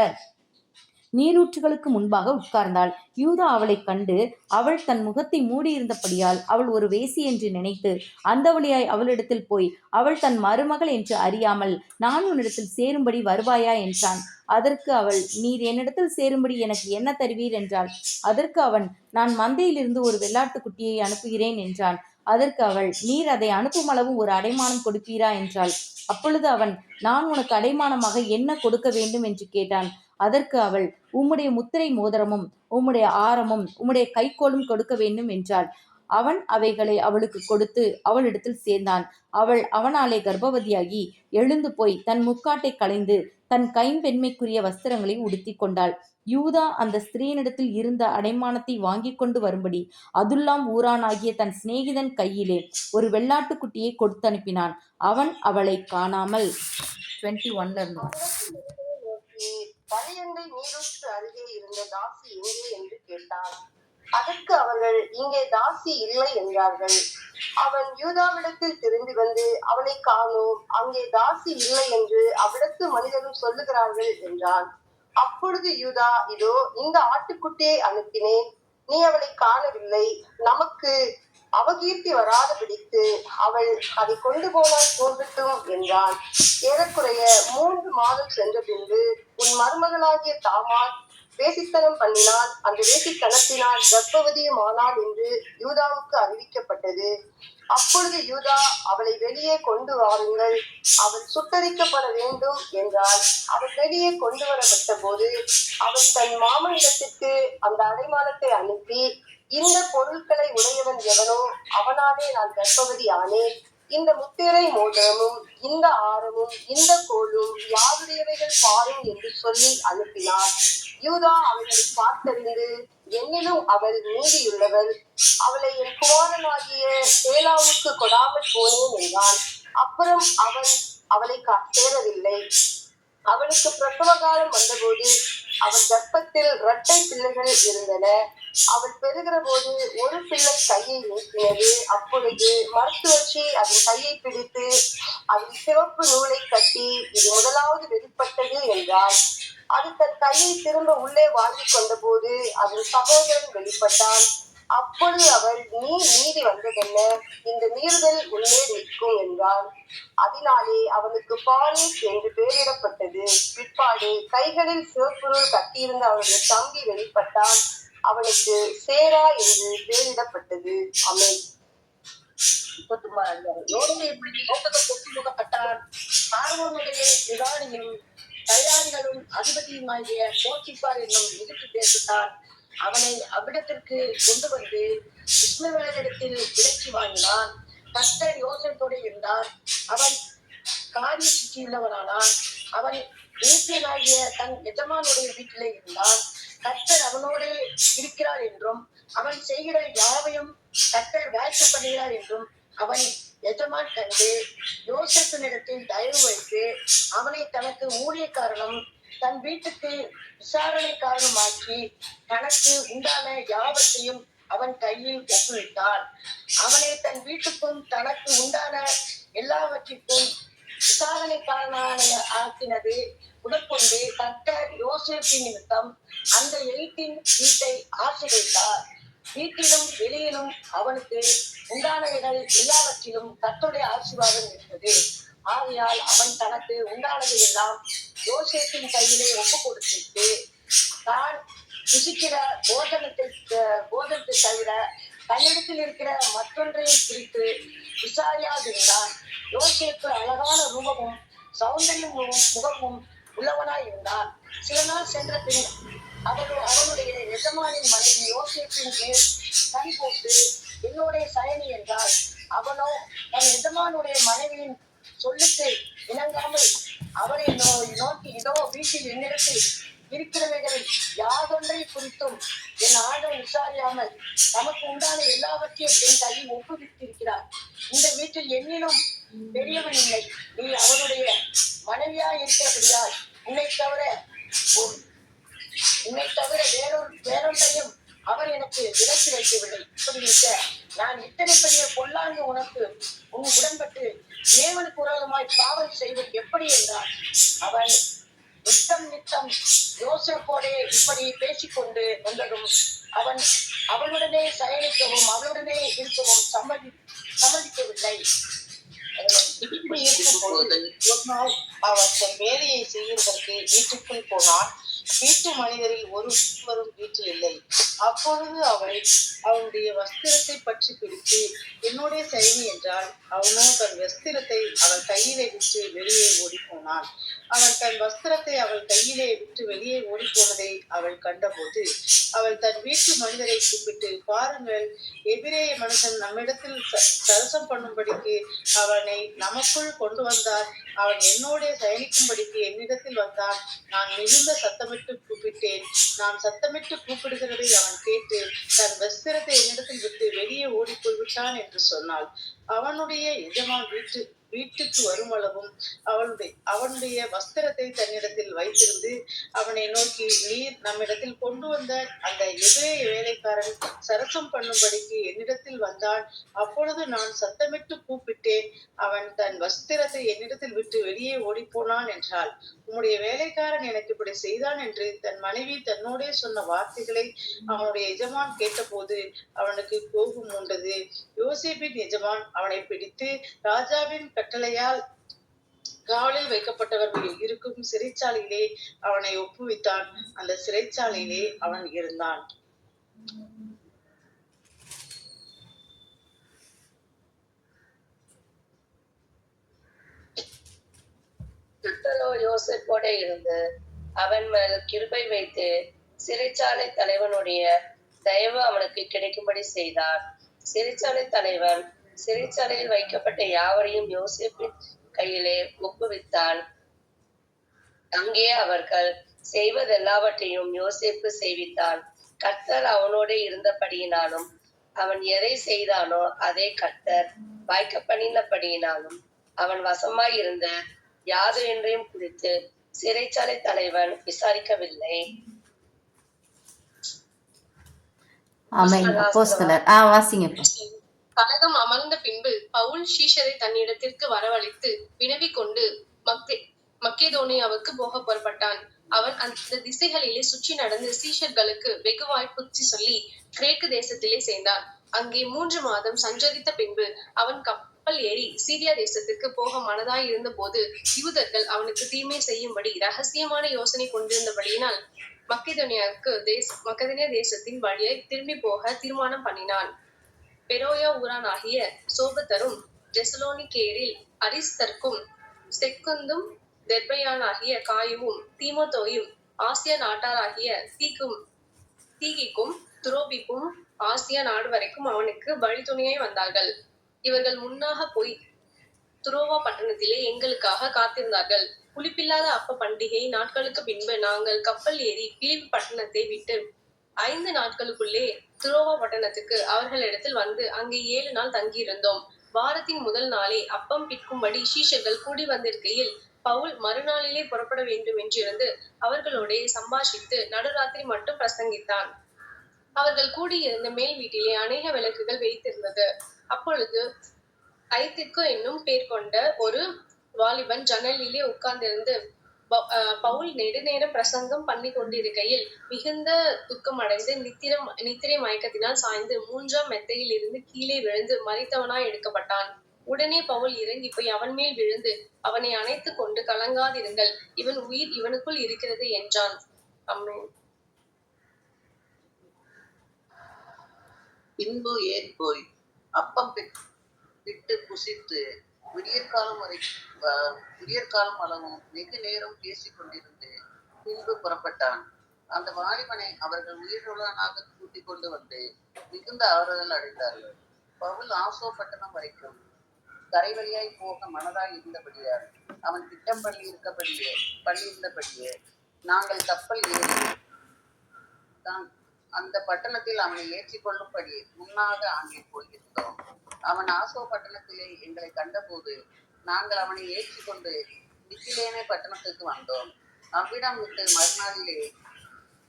நீரூற்றுகளுக்கு முன்பாக உட்கார்ந்தாள். யூதா அவளைக் கண்டு அவள் தன் முகத்தை மூடியிருந்தபடியால் அவள் ஒரு வேசி என்று நினைத்து அந்தவழியாய் அவளிடத்தில் போய், அவள் தன் மருமகள் என்று அறியாமல் நான் உன்னிடத்தில் சேரும்படி வருவாயா என்றான். அதற்கு அவள், நீர் என்னிடத்தில் சேரும்படி எனக்கு என்ன தருவீர் என்றாள். அதற்கு அவன், நான் மந்தையிலிருந்து ஒரு வெள்ளாட்டுக்குட்டியை அனுப்புகிறேன் என்றான். அதற்கு அவள், நீர் அதை அனுப்புமளவும் ஒரு அடைமானம் கொடுப்பீரா என்றாள். அப்பொழுது அவன், நான் உனக்கு அடைமானமாக என்ன கொடுக்க வேண்டும் என்று கேட்டான். அதற்கு அவள், உம்முடைய முத்திரை மோதிரமும் உம்முடைய ஆரமும் உம்முடைய கைக்கோலும் கொடுக்க வேண்டும் என்றாள். அவன் அவைகளை அவளுக்கு கொடுத்து அவளிடத்தில் சேர்ந்தான். அவள் அவனாலே கர்ப்பவதியாகி எழுந்து போய் தன் முக்காட்டை களைந்து தன் கைம்பெண்மைக்குரிய வஸ்திரங்களை உடுத்தி கொண்டாள். யூதா அந்த ஸ்திரீனிடத்தில் இருந்த அடைமானத்தை வாங்கி கொண்டு வரும்படி அதுல்லாம் ஊரானாகிய தன் சிநேகிதன் கையிலே ஒரு வெள்ளாட்டுக்குட்டியை கொடுத்து அனுப்பினான். அவன் அவளை காணாமல் 21 இருந்தான். பழையண்டை நீரூற்று அருகே இருந்த தாசி எங்கே என்று கேட்டான். அதற்கு அவர்கள், இங்கே தாசி இல்லை என்றார்கள். அவன் யூதாவிடத்தில் திரும்பி வந்து, அவளை காணோம், அங்கே தாசி இல்லை என்று அவ்விடத்து மனிதரும் சொல்லுகிறார்கள் என்றான். அப்பொழுது யூதா, இதோ இந்த ஆட்டுக்குட்டியை அனுப்பினேன், நீ அவளை காணவில்லை, நமக்கு அவகீர்த்தி வராதபடிக்கு அவள் அதை கொண்டு போனால் போகட்டும் என்றான். ஏறக்குறைய 3 மாதம் சென்ற பின்பு உன் மருமகளாகிய தாமார் வேசித்தனம் பண்ணினான், அந்த வேசித்தனத்தினால் கர்ப்பவதியும் ஆனாள் என்று யூதாவுக்கு அறிவிக்கப்பட்டது. அப்பொழுது யூதா, அவளை வெளியே கொண்டு வாருங்கள், அவள் சுட்டரிக்கப்பட வேண்டும் என்றாள். அவள் வெளியே கொண்டு வரப்பட்ட போது அவள் தன் மாமனிடத்திற்கு அந்த அடைமானத்தை அனுப்பி, இந்த பொருட்களை உடையவன் எவனோ அவனாலே நான் கர்ப்பவதி ஆனேன், இந்த முத்திரை மோதிரமும் இந்த ஆரமும் இந்த கோலும் யாருடையவைகள் பாரும் என்று சொல்லி அனுப்பினார். யூதா அவர்களை பார்த்தறிந்து, என்னிலும் அவள் நீதியுள்ளவள், அவளை என் குமாரனாகிய சேலாவுக்கு கொடாமல் போனேன் என்றான். அப்புறம் அவன் அவளை சேரவில்லை. அவளுக்கு பிரசவ காலம் வந்தபோது அவள் கர்ப்பத்தில் 2 பிள்ளைகள் இருந்தன. அவள் பெறுகிற போது ஒரு பிள்ளை கையை நீட்டினது. அப்பொழுது மருத்துவச்சி அதன் கையை பிடித்து அதில் சிவப்பு நூலை கட்டி, இது முதலாவது வெளிப்பட்டது என்றாள். அது தன் கையை திரும்ப உள்ளே வாங்கி கொண்ட போது அதன் சகோதரன் வெளிப்பட்டான். அப்பொழுது அவள், நீ மீறி வந்ததென்ன, இந்த மீறுதல் உன்மேல் நிற்கும் என்றாள். அதனாலே அவனுக்கு பாரேஸ் என்று பெயரிடப்பட்டது. பிற்பாடு கைகளில் சிவப்புருள் கட்டியிருந்த அவனுடைய தம்பி வெளிப்பட்டான், அவனுக்கு சேரா என்று பெயரிடப்பட்டது. ஆமென். தயாரிகளும் அதிபதியுமாகிய போத்திபார் என்னும் எகிப்து தேசத்தார் அவனை அவ்விடத்திற்கு கொண்டு வந்து இஸ்மவேலரிடத்தில் விலைக்கு வாங்கினான். கர்த்தர் யோசேப்போடு இருந்தார், அவன் காரிய சுற்றியுள்ளவனானான். அவன் ஏசியனாகிய தன் எஜமானுடைய வீட்டிலே இருந்தான். கர்த்தர் அவனோடு இருக்கிறார் என்றும் அவன் செய்கிற யாவையும் கர்த்தர் வாய்க்கப்படுகிறார் என்றும் அவன் எஜமான் கண்டு யோசேப்பினிடத்தில் தயவு வைத்து அவனை தனக்கு ஊழியக்காரனும் தன் வீட்டுக்கு விசாரணைக்காரனுமாக்கி தனக்கு உண்டான யாவத்தையும் அவன் கையில் ஒப்புவித்தான். அவனை தன் வீட்டுக்கும் தனக்கு உண்டான எல்லாவற்றிற்கும் விசாரணைக்காரனான ஆக்கினது உடற்கொண்டு கர்த்தர் யோசேப்பின் நிமித்தம் அந்த எகிப்தின் வீட்டை ஆசீர்வதித்தார். வீட்டிலும் வெளியிலும் அவனுக்கு உண்டானவைகள் எல்லாவற்றிலும் கர்த்தருடைய ஆசீர்வாதம் இருந்தது. ஆகையால் அவன் தனக்கு உண்டானதை எல்லாம் யோசேப்பின் கையிலே ஒப்பு கொடுத்துட்டு, தான் புசிக்கிற போதனத்தை தவிர தன்னிடத்தில் இருக்கிற மற்றொன்றையும் குறித்து விசாரியாதிருந்தான். யோசேப்பு அழகான ரூபமும் சௌந்தரியமும் முகமும் உள்ளவனாய் இருந்தான். சில நாள் சென்ற பின் அவனுடைய எஜமானின் மனைவி யோசேப்பின் மேல் கை போட்டு என்னோட சயனி என்றாள். அவனோ தன் எஜமானுடைய மனைவியின் சொல்லுக்கு இணங்காமல் அவரை நோக்கி, இதோ வீட்டில் என்னிடத்தில் இருக்கிறவைகளில் யாதொன்றை குறித்தும் என் ஆண்டவன் விசாரியாமல் நமக்கு உண்டான எல்லாவற்றையும் என் கையில் ஒப்புவித்திருக்கிறார். இந்த வீட்டில் என்னிலும் பெரியவன் இல்லை. நீ அவருடைய மனைவியாய் இருக்கிறபடியால் உன்னை தவிர வேறொன்றையும் அவர் எனக்கு விலக்கி வைக்கவில்லை. இப்படி இருக்க நான் இத்தனை பெரிய பொல்லாங்கு உனக்கு உடன்பட்டு தேவனுக்கு விரோதமாய் பாவம் செய்வது எப்படி என்றார். அவன் நித்தம் யோசேப்போடே இப்படி பேசிக்கொண்டு வந்ததும் அவளுடனே சயனிக்கவும் அவளுடனே இருக்கவும் சம்மதிக்கவில்லை. இப்படி இருக்கும்போது ஒரு நாள் அவர் தன் வேலையை செய்வதற்கு வீட்டுக்குள் போனான். வீட்டு மனிதரில் ஒருவரும் வீட்டில் இல்லை. அப்பொழுது அவனுடைய வஸ்திரத்தை பற்றி பிடித்து என்னுடைய சயனி என்றால், அவனோ தன் வஸ்திரத்தை அவள் கையிலே விட்டு வெளியே ஓடி போனான். அவன் தன் வஸ்திரத்தை அவள் கையிலே விட்டு வெளியே ஓடி போனதை அவள் கண்டபோது அவள் தன் வீட்டு மனிதரை கூப்பிட்டு, பாருங்கள், எபிரேய மனுஷன் நம்மிடத்தில் சரசம் பண்ணும்படிக்கு அவனை நமக்குள் கொண்டு வந்தார். அவன் என்னோட சயனிக்கும்படிக்கு என்னிடத்தில் வந்தான். நான் மிகுந்த சத்தமிட்டு கூப்பிட்டேன். நான் சத்தமிட்டு கூப்பிடுகிறதை அவன் கேட்டு தன் வஸ்திரத்தை என்னிடத்தில் விட்டு வெளியே ஓடி போய்விட்டான் என்று சொன்னாள். அவனுடைய எஜமான் வீட்டுக்கு வருமளவும் அவனுடைய வஸ்திரத்தை தன்னிடத்தில் வைத்திருந்து அவனை நோக்கி, நீர் நம்மிடத்தில் கொண்டு வந்த அந்த எபிரேய வேலைக்காரன் சரசம் பண்ணும்படிக்கு என்னிடத்தில் வந்தான். அப்பொழுது நான் சத்தமிட்டு கூப்பிட்டேன். அவன் தன் வஸ்திரத்தை என்னிடத்தில் விட்டு வெளியே ஓடி போனான் என்றாள். உம்முடைய வேலைக்காரன் எனக்கு இப்படி செய்தான் என்று தன் மனைவி தன்னோடே சொன்ன வார்த்தைகளை அவனுடைய எஜமான் கேட்டபோது அவனுக்கு கோபம் உண்டது. யோசேப்பின் எஜமான் அவனை பிடித்து ராஜாவின் கட்டளையால் காவலில் வைக்கப்பட்டவர்கள் இருக்கும் சிறைச்சாலையிலே அவனை ஒப்புவித்தான். அந்த சிறைச்சாலையிலே அவன் இருந்தான். கர்த்தரோ யோசேப்போட இருந்து அவன் மேல் கிருபை வைத்து சிறைச்சாலை தலைவனுடைய தயவு அவனுக்கு கிடைக்கும்படி செய்தார். சிறைச்சாலை தலைவன் சிறைச்சாலையில் வைக்கப்பட்ட யாவரையும் யோசேப்பின் கையிலே ஒப்புவித்தான். அங்கே அவர்கள் செய்வதெல்லாவற்றையும் யோசேப்பு செய்வித்தான். கர்த்தர் அவனோட இருந்தபடியினாலும் அவன் எதை செய்தானோ அதை கர்த்தர் வாய்க்க பண்ணினபடியினாலும் அவன் வசமாய் இருந்த யாது என்றையும் குறித்து சிறைச்சாலை தலைவன் விசாரிக்கவில்லை. கலகம் அமர்ந்த பின்பு பவுல் சீஷரை தன்னிடத்திற்கு வரவழைத்து வினவிக் கொண்டு மக்கேதோனியாவுக்கு போக புறப்பட்டான். அவன் அந்த திசைகளிலே சுற்றி நடந்து சீஷர்களுக்கு வெகுவாய் புத்தி சொல்லி கிரேக்கு தேசத்திலே சேர்ந்தான். அங்கே 3 மாதம் சஞ்சரித்த பின்பு அவன் கப்பல் ஏறி சீரியா தேசத்துக்கு போக மனதாய் இருந்த போது யூதர்கள் அவனுக்கு தீமை செய்யும்படி ரகசியமான யோசனை கொண்டிருந்தபடியினால் மக்கெதோனியா தேசத்தின் வழியை திரும்பி போக தீர்மானம் பண்ணினான். பெரோயா ஊரானாகிய சோபத்தரும் தெசலோனிக்கேரில் அரிஸ்தர்க்கும் செக்குந்தும் தெர்பையானாகிய காயுவும் தீமோத்தேயும் ஆசியா நாட்டாராகிய தீகிக்கும் துரோபிக்கும் ஆசியா நாடு வரைக்கும் அவனுக்கு வழித்துணையாய் வந்தார்கள். இவர்கள் முன்னாக போய் துரோவா பட்டணத்திலே எங்களுக்காக காத்திருந்தார்கள். புளிப்பில்லாத அப்ப பண்டிகை நாட்களுக்கு பின்பு நாங்கள் கப்பல் ஏறி பிலிப்பி பட்டணத்தை விட்டு 5 நாட்களுக்குள்ளே துரோவா பட்டணத்துக்கு அவர்களிடத்தில் வந்து அங்கே 7 நாள் தங்கியிருந்தோம். வாரத்தின் முதல் நாளே அப்பம் பிற்கும்படி சீஷர்கள் கூடி வந்திருக்கையில் பவுல் மறுநாளிலே புறப்பட வேண்டும் என்றிருந்து அவர்களோட சம்பாஷித்து நடுராத்திரி மட்டும் பிரசங்கித்தான். அவர்கள் கூடியிருந்த மேல் வீட்டிலே அநேக விளக்குகள் வைத்திருந்தது. அப்பொழுது ஐத்திக்கு என்னும் பேர் கொண்ட ஒரு வாலிபன் ஜன்னலிலே உட்கார்ந்திருந்து பவுல் நெடுநேரம் பிரசங்கம் பண்ணி கொண்டிருக்கையில் மிகுந்த துக்கம் அடைந்து நித்திரை மயக்கத்தினால் சாய்ந்து 3ஆம் மெத்தையில் இருந்து கீழே விழுந்து மரித்தவனாய் எடுக்கப்பட்டான். உடனே பவுல் இறங்கி போய் அவன் மேல் விழுந்து அவனை அணைத்து கொண்டு, கலங்காதிருங்கள், இவன் உயிர் இவனுக்குள் இருக்கிறது என்றான். ஆமென். பின்பு ஏறி போய் அப்பம் விட்டு புசித்து விடியற்காலம் அளவும் வெகு நேரம் பேசிக் கொண்டிருந்து பின்பு புறப்பட்டான். அந்த வாலிபனை அவர்கள் உயிருள்ளவனாக கூட்டிக் கொண்டு வந்து மிகுந்த ஆறுதல் அடைந்தார்கள். பவுல் ஆசோ பட்டணம் வரைக்கும் கரை வழியாய் போக மனதாய் இருந்தபடியால் அவன் திட்டம் பண்ணியிருந்தபடியே நாங்கள் கப்பல் ஏறி அந்த பட்டணத்தில் அவனை ஏற்றிக் கொள்ளும்படி முன்னாக அங்கே போயிருந்தோம். அவன் ஆசோ பட்டணத்திலே எங்களை கண்டபோது நாங்கள் அவனை ஏற்றிக் கொண்டு மித்திலேனே பட்டணத்துக்கு வந்தோம். அவ்விடம் விட்டு மறுநாளிலே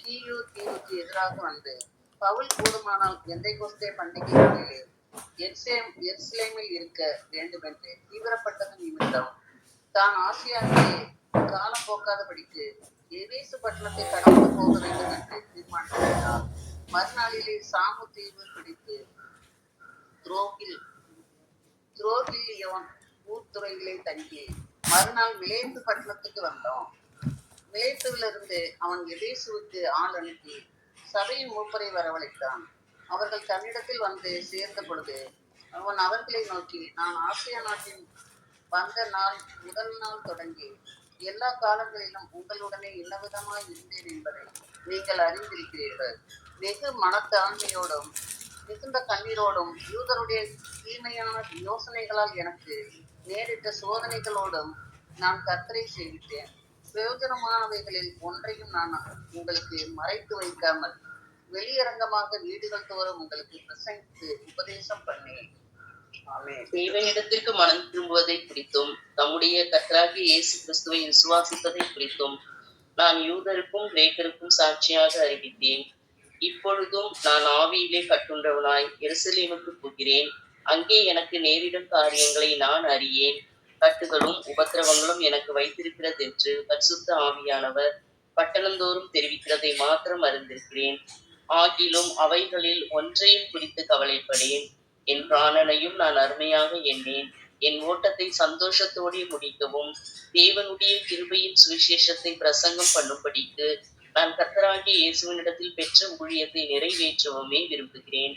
கீயு தீவுக்கு எதிராக வந்து பவுல் கூடுமானால் பெந்தைக்கோஸ்தே பண்டிகை நாளிலே எருசலேமில் இருக்க வேண்டும் என்று தீவிரப்பட்டது நிமித்தம் தான் ஆசியாவிலே காலம் போக்காதபடிக்கு எபேசு பட்டணத்தை கடந்து போக வேண்டும் என்று தீர்மானித்தார். மறுநாளிலே சாமு தீவு பிடித்து துரோகிலியோன் ஊர்துறையிலே தங்கி மறுநாள் மிலேத்து பட்டணத்துக்கு வந்தோம். மிலேத்துவிலிருந்து அவன் எபேசுவுக்கு ஆள் அனுப்பி சபையின் மூப்பரை வரவழைத்தான். அவர்கள் தன்னிடத்தில் வந்து சேர்ந்த பொழுது அவன் அவர்களை நோக்கி, நான் ஆசியா நாட்டின் வந்த முதல் நாள் தொடங்கி எல்லா காலங்களிலும் உங்களுடனே இன்னவிதமாய் இருந்தேன் என்பதை நீங்கள் அறிந்திருக்கிறீர்கள். வெகு மனத்தாழ்மையோடும் மிகுந்த கண்ணீரோடும் யூதருடைய தீமையான யோசனைகளால் எனக்கு நேரிட்ட சோதனைகளோடும் நான் கர்த்தரை சேவித்தேன். பிரயோஜனமானவைகளில் ஒன்றையும் நான் உங்களுக்கு மறைத்து வைக்காமல் வெளியரங்கமாக வீடுகள் தோறும் உங்களுக்கு பிரசங்கித்து உபதேசம் பண்ணேன். தேவனிடத்திற்கு மனம் திரும்புவதை குறித்தும் தம்முடைய கர்த்தராகிய இயேசு கிறிஸ்துவை விசுவாசிப்பதை குறித்தும் நான் யூதருக்கும் கிரேக்கருக்கும் சாட்சியாக அறிவித்தேன். இப்பொழுதும் நான் ஆவியிலே கட்டுண்டவனாய் எருசலேமுக்கு போகிறேன். அங்கே எனக்கு நேரிடும் காரியங்களை நான் அறியேன். கட்டுகளும் உபத்திரவங்களும் எனக்கு வைத்திருக்கிறதென்று பரிசுத்த ஆவியானவர் பட்டணந்தோறும் தெரிவிக்கிறதை மாத்திரம் அறிந்திருக்கிறேன். ஆகிலும் அவைகளில் ஒன்றையும் குறித்து கவலைப்படேன். என் பிராணனையும் நான் அருமையாக எண்ணேன். என் ஓட்டத்தை சந்தோஷத்தோடு முடிக்கவும் தேவனுடைய கிருபையின் சுவிசேஷத்தை பிரசங்கம் பண்ணும்படிக்கு நான் கர்த்தராகிய இயேசுவினிடத்தில் பெற்ற ஊழியத்தை நிறைவேற்றவுமே விரும்புகிறேன்.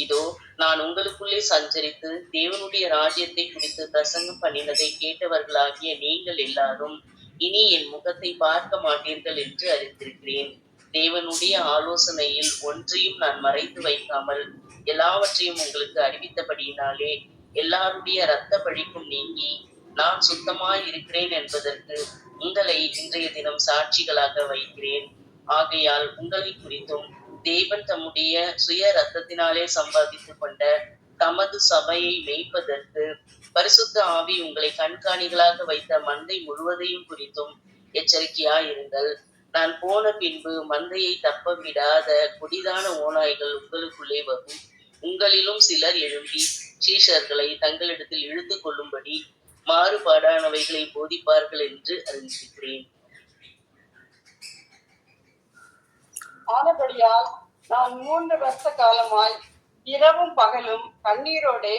இதோ நான் உங்களுக்குள்ளே சஞ்சரித்து தேவனுடைய ராஜ்யத்தை குறித்து பிரசங்கம் பண்ணினதை கேட்டவர்களாகிய நீங்கள் எல்லாரும் இனி என் முகத்தை பார்க்க மாட்டீர்கள் என்று அறிந்திருக்கிறேன். தேவனுடைய ஆலோசனையில் ஒன்றையும் நான் மறைத்து வைக்காமல் எல்லாவற்றையும் உங்களுக்கு அறிவித்தபடியினாலே எல்லாருடைய இரத்த பழிக்கும் நீங்கி நான் சுத்தமாய் இருக்கிறேன் என்பதற்கு உங்களை இன்றைய தினம் சாட்சிகளாக வைக்கிறேன். ஆகையால் உங்களை குறித்தும் தேவன் தம்முடைய சுய ரத்தத்தினாலே சம்பாதித்துக் கொண்ட தமது சபையை மேய்ப்பதற்கு பரிசுத்த ஆவி உங்களை கண்காணிகளாக வைத்த மந்தை முழுவதையும் குறித்தும் எச்சரிக்கையாயிருங்கள். நான் போன பின்பு மந்தையை தப்ப விடாத கொடிதான ஓநாய்கள் உங்களுக்குள்ளே வரும். உங்களிலும் சிலர் எழும்பி சீஷர்களை தங்களிடத்தில் இழுத்து கொள்ளும்படி மாறுபாடானவைகளை போதிப்பார்கள் என்று அறிந்திருக்கிறேன். ஆனபடியால் நான் 3 வருஷ காலமாய் இரவும் பகலும் கண்ணீரோடே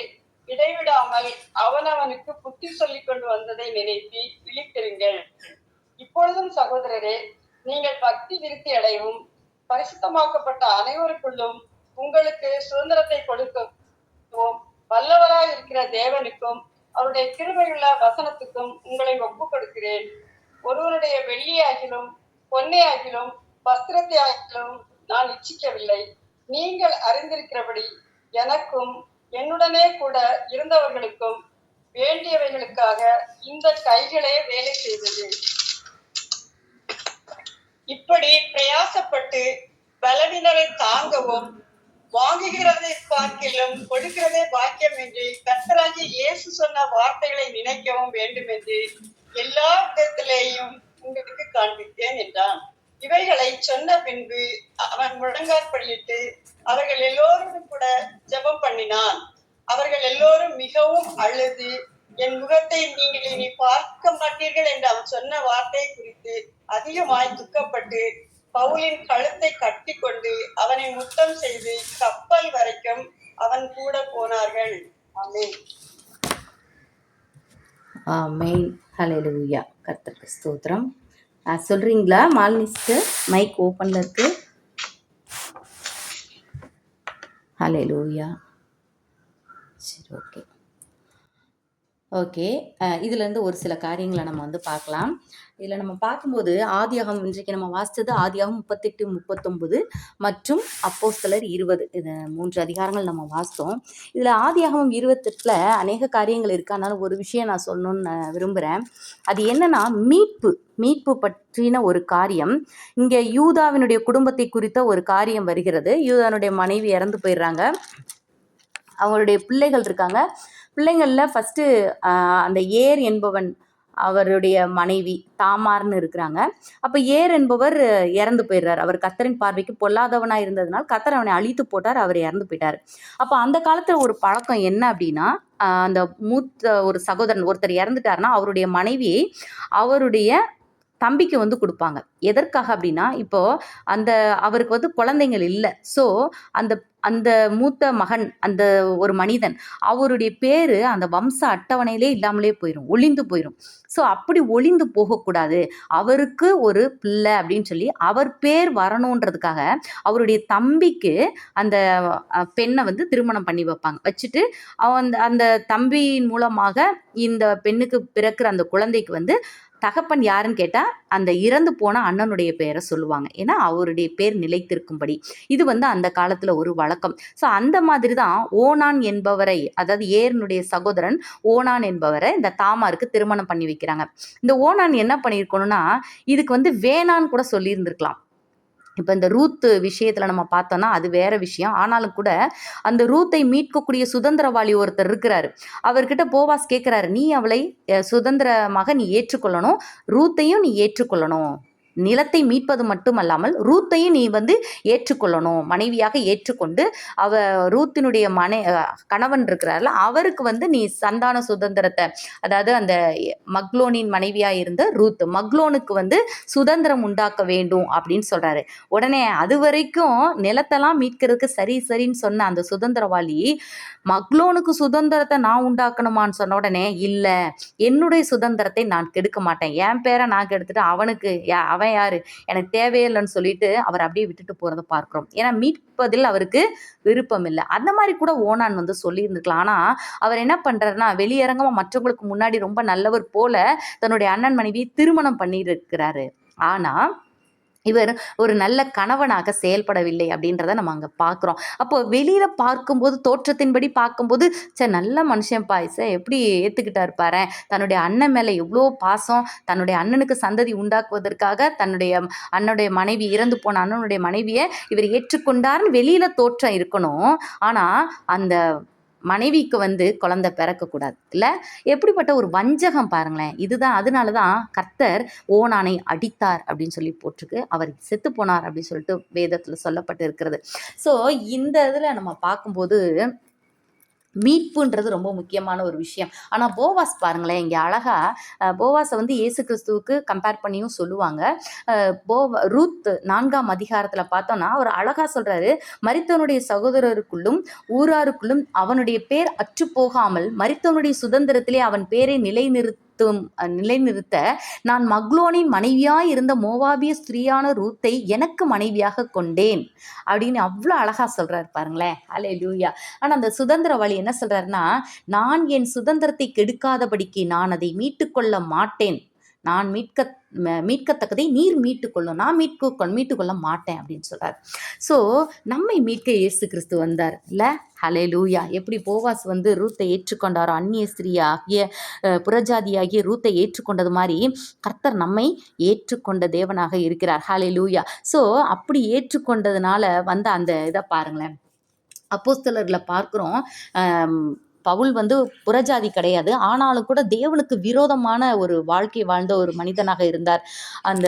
இடைவிடாமல் அவனவனுக்கு புத்தி சொல்லிக் கொண்டு வந்ததை நினைத்து விழித்திருங்கள். இப்பொழுதும் சகோதரரே, நீங்கள் பக்தி விருத்தி அடையவும் பரிசுத்தமாக்கப்பட்ட அனைவருக்குள்ளும் உங்களுக்கு சுதந்திரத்தை கொடுக்கவும் வல்லவராய் இருக்கிற தேவனுக்கும் அவருடைய கிருபையுள்ள வசனத்துக்கும் உங்களை ஒப்பு கொடுக்கிறேன். ஒருவருடைய வெள்ளியாகிலும் பொன்னையாகிலும் வஸ்திரத்தை ஆகிலும் நான் இச்சிக்கவில்லை. நீங்கள் அறிந்திருக்கிறபடி எனக்கும் என்னுடனே கூட இருந்தவர்களுக்கும் வேண்டியவைகளுக்காக இந்த கைகளே வேலை செய்தது. இப்படி பிரயாசப்பட்டு பலவீனரை தாங்கவும் வாங்குகிறதை பார்க்கிலும் கொடுக்கிறதே பாக்கியம் என்று கர்த்தராகிய இயேசு சொன்ன வார்த்தைகளை நினைக்கவும் வேண்டும் என்று எல்லா விதத்திலேயும் உங்களுக்கு காண்பித்தேன் என்றான். இவைகளை சொன்ன பின்பு அவன் முழங்காற்படியிட்டு அவர்கள் எல்லோரும் கூட ஜெபம் பண்ணினான். அவர்கள் எல்லோரும் மிகவும் அழுது, என் முகத்தை நீங்கள் இனி பார்க்க மாட்டீர்கள் என்று அவன் சொன்ன வார்த்தையை குறித்து அதிகமாய் துக்கப்பட்டு பவுலின் கழுத்தை கட்டி கொண்டு அவனை முத்தம் செய்து கப்பல் வரைக்கும் அவன் கூட போனார்கள். ஆமென். ஆமென். ஹல்லேலூயா. கர்த்தருக்கு ஸ்தோத்திரம். சொல்றீங்களா மாலினி சிஸ்டர்? மைக் ஓப்பன்ல இருக்கு. ஹல்லேலூயா. சரி, ஓகே. ஓகே. இதுலேருந்து ஒரு சில காரியங்களை நம்ம வந்து பார்க்கலாம். இதில் நம்ம பார்க்கும்போது ஆதியாகமம் இன்றைக்கு நம்ம வாசித்தது ஆதியாகமம் 38, 39 மற்றும் அப்போஸ்தலர் 20. இது 3 அதிகாரங்கள் நம்ம வாசித்தோம். இதில் ஆதியாகமம் 28ல் அநேக காரியங்கள் இருக்குது. அதனால் ஒரு விஷயம் நான் சொல்லணும்னு நான் விரும்புகிறேன். அது என்னன்னா மீட்பு பற்றின ஒரு காரியம். இங்கே யூதாவினுடைய குடும்பத்தை குறித்த ஒரு காரியம் வருகிறது. யூதானுடைய மனைவி இறந்து போயிடுறாங்க. அவங்களுடைய பிள்ளைகள் இருக்காங்க. பிள்ளைங்களில் ஃபஸ்ட்டு அந்த ஏர் என்பவன் அவருடைய மனைவி தாமார்னு இருக்கிறாங்க. அப்போ ஏர் என்பவர் இறந்து போயிடுறார். அவர் கர்த்தரின் பார்வைக்கு பொல்லாதவனாக இருந்ததுனால் கர்த்தர் அவனை அழித்து போட்டார். அவர் இறந்து போயிட்டார். அப்போ அந்த காலத்தில் ஒரு பழக்கம் என்ன அப்படின்னா, அந்த மூத்த ஒரு சகோதரன் ஒருத்தர் இறந்துட்டாருன்னா அவருடைய மனைவியை அவருடைய தம்பிக்கு வந்து கொடுப்பாங்க. எதற்காக அப்படின்னா, இப்போது அவருக்கு வந்து குழந்தைங்கள் இல்லை. ஸோ அந்த மூத்த மகன், அந்த ஒரு மனிதன், அவருடைய பேர் அந்த வம்ச அட்டவணையிலே இல்லாமலே போயிடும், ஒளிந்து போயிடும். ஸோ அப்படி ஒளிந்து போகக்கூடாது, அவருக்கு ஒரு பிள்ளை அப்படின்னு சொல்லி அவர் பேர் வரணுன்றதுக்காக அவருடைய தம்பிக்கு அந்த பெண்ணை வந்து திருமணம் பண்ணி வைப்பாங்க. வச்சுட்டு அந்த தம்பியின் மூலமாக இந்த பெண்ணுக்கு பிறக்கிற அந்த குழந்தைக்கு வந்து தகப்பன் யாருன்னு கேட்டால் அந்த இறந்து போன அண்ணனுடைய பெயரை சொல்லுவாங்க. ஏன்னா அவருடைய பேர் நிலைத்திருக்கும்படி. இது வந்து அந்த காலத்தில் ஒரு வழக்கம். ஸோ அந்த மாதிரி தான் ஓனான் என்பவரை, அதாவது ஏர்னுடைய சகோதரன் ஓனான் என்பவரை இந்த தாமாருக்கு திருமணம் பண்ணி வைக்கிறாங்க. இந்த ஓனான் என்ன பண்ணியிருக்கணும்னா, இதுக்கு வந்து வேணான்னு கூட சொல்லியிருந்திருக்கலாம். இப்போ இந்த ரூத்து விஷயத்தில் நம்ம பார்த்தோன்னா அது வேற விஷயம். ஆனாலும் கூட அந்த ரூத்தை மீட்கக்கூடிய சுதந்திரவாளி ஒருத்தர் இருக்கிறாரு. அவர்கிட்ட போவாஸ் கேட்குறாரு, நீ அவளை சுதந்திரமாக நீ ஏற்றுக்கொள்ளணும், ரூத்தையும் நீ ஏற்றுக்கொள்ளணும், நிலத்தை மீட்பது மட்டுமல்லாமல் ரூத்தையும் நீ வந்து ஏற்றுக்கொள்ளணும், மனைவியாக ஏற்றுக்கொண்டு ரூத்தினுடைய கணவன் இருக்கிறார்ல அவருக்கு வந்து நீ சந்தான சுதந்திரத்தை, அதாவது அந்த மக்லோனின் மனைவியாக இருந்த ரூத், மக்லோனுக்கு வந்து சுதந்திரம் உண்டாக்க வேண்டும் அப்படின்னு சொல்கிறாரு. உடனே அது வரைக்கும் நிலத்தெல்லாம் மீட்கிறதுக்கு சரின்னு சொன்ன அந்த சுதந்திரவாளி மக்லோனுக்கு சுதந்திரத்தை நான் உண்டாக்கணுமான்னு சொன்ன உடனே, இல்லை, என்னுடைய சுதந்திரத்தை நான் கெடுக்க மாட்டேன், என் பேரை நான் கெடுத்துட்டு அவனுக்கு அவன் யாரு, எனக்கு தேவையில்லைன்னு சொல்லிட்டு அவர் அப்படியே விட்டுட்டு போறதை பார்க்கிறோம். ஏன்னா மீட்பதில் அவருக்கு விருப்பம் இல்லை. அந்த மாதிரி கூட ஓனான் வந்து சொல்லியிருந்துக்கலாம். ஆனா அவர் என்ன பண்றாருன்னா, வெளியரங்கமா மற்றவங்களுக்கு முன்னாடி ரொம்ப நல்லவர் போல தன்னுடைய அண்ணன் மனைவியை திருமணம் பண்ணியிருக்கிறாரு. ஆனா இவர் ஒரு நல்ல கணவனாக செயல்படவில்லை அப்படின்றத நம்ம அங்கே பார்க்குறோம். அப்போ வெளியில் பார்க்கும்போது, தோற்றத்தின்படி பார்க்கும்போது, நல்ல மனுஷன் பாய்ஸை எப்படி ஏற்றுக்கிட்டாரு பாரு, தன்னுடைய அண்ணன் மேலே எவ்வளோ பாசம், தன்னுடைய அண்ணனுக்கு சந்ததி உண்டாக்குவதற்காக தன்னுடைய மனைவி, இறந்து போன அண்ணனுடைய மனைவியை இவர் ஏற்றுக்கொண்டார்னு வெளியில் தோற்றம் இருக்கணும். ஆனால் அந்த மனைவிக்கு வந்து குழந்தை பிறக்கக்கூடாது இல்லை? எப்படிப்பட்ட ஒரு வஞ்சகம் பாருங்களேன். அதனால தான் கர்த்தர் ஓனானை அடித்தார் அப்படின்னு சொல்லி போட்டிருக்கு. அவர் செத்து போனார் அப்படின்னு சொல்லிட்டு வேதத்தில் சொல்லப்பட்டு இருக்கிறது. ஸோ இந்த இதில் நம்ம பார்க்கும்போது மீட்புன்றது ரொம்ப முக்கியமான ஒரு விஷயம். ஆனால் போவாஸ் பாருங்களேன், இங்கே அழகாக போவாஸை வந்து இயேசு கிறிஸ்துவுக்கு கம்பேர் பண்ணியும் சொல்லுவாங்க. ரூத் 4ஆம் அதிகாரத்தில் பார்த்தோன்னா அவர் அழகாக சொல்கிறாரு, மரித்தவனுடைய சகோதரருக்குள்ளும் ஊராருக்குள்ளும் அவனுடைய பேர் அற்று போகாமல் மரித்தவனுடைய சுதந்திரத்திலே அவன் பேரை நிலைநிறுத்த நான் மக்லோனின் மனைவியாய் இருந்த மோவாபிய ஸ்திரீயான ரூத்தை எனக்கு மனைவியாக கொண்டேன் அப்படின்னு அவ்வளோ அழகா சொல்றாரு பாருங்களேன். அல்லேலூயா. ஆனா அந்த சுதந்திரவாளி என்ன சொல்றாருன்னா, நான் என் சுதந்திரத்தை கெடுக்காதபடிக்கு நான் அதை மீட்டுக்கொள்ள மாட்டேன், நான் மீட்கத்தக்கதை நீர் மீட்டுக்கொள்ளும், நான் மீட்டுக்கொள்ள மாட்டேன் அப்படின்னு சொல்றார். ஸோ நம்மை மீட்க இயேசு கிறிஸ்து வந்தார் இல்லை? ஹல்லேலூயா. எப்படி போவாஸ் வந்து ரூத்தை ஏற்றுக்கொண்டாரோ, அந்நிய ஸ்திரீயாகிய புறஜாதியாகிய ரூத்தை ஏற்றுக்கொண்டது மாதிரி கர்த்தர் நம்மை ஏற்றுக்கொண்ட தேவனாக இருக்கிறார். ஹல்லேலூயா. ஸோ அப்படி ஏற்றுக்கொண்டதுனால வந்த அந்த இதை பாருங்களேன். அப்போஸ்தலரில் பார்க்குறோம், பவுல் வந்து புறஜாதி கிடையாது, ஆனாலும் கூட தேவனுக்கு விரோதமான ஒரு வாழ்க்கை வாழ்ந்த ஒரு மனிதனாக இருந்தார். அந்த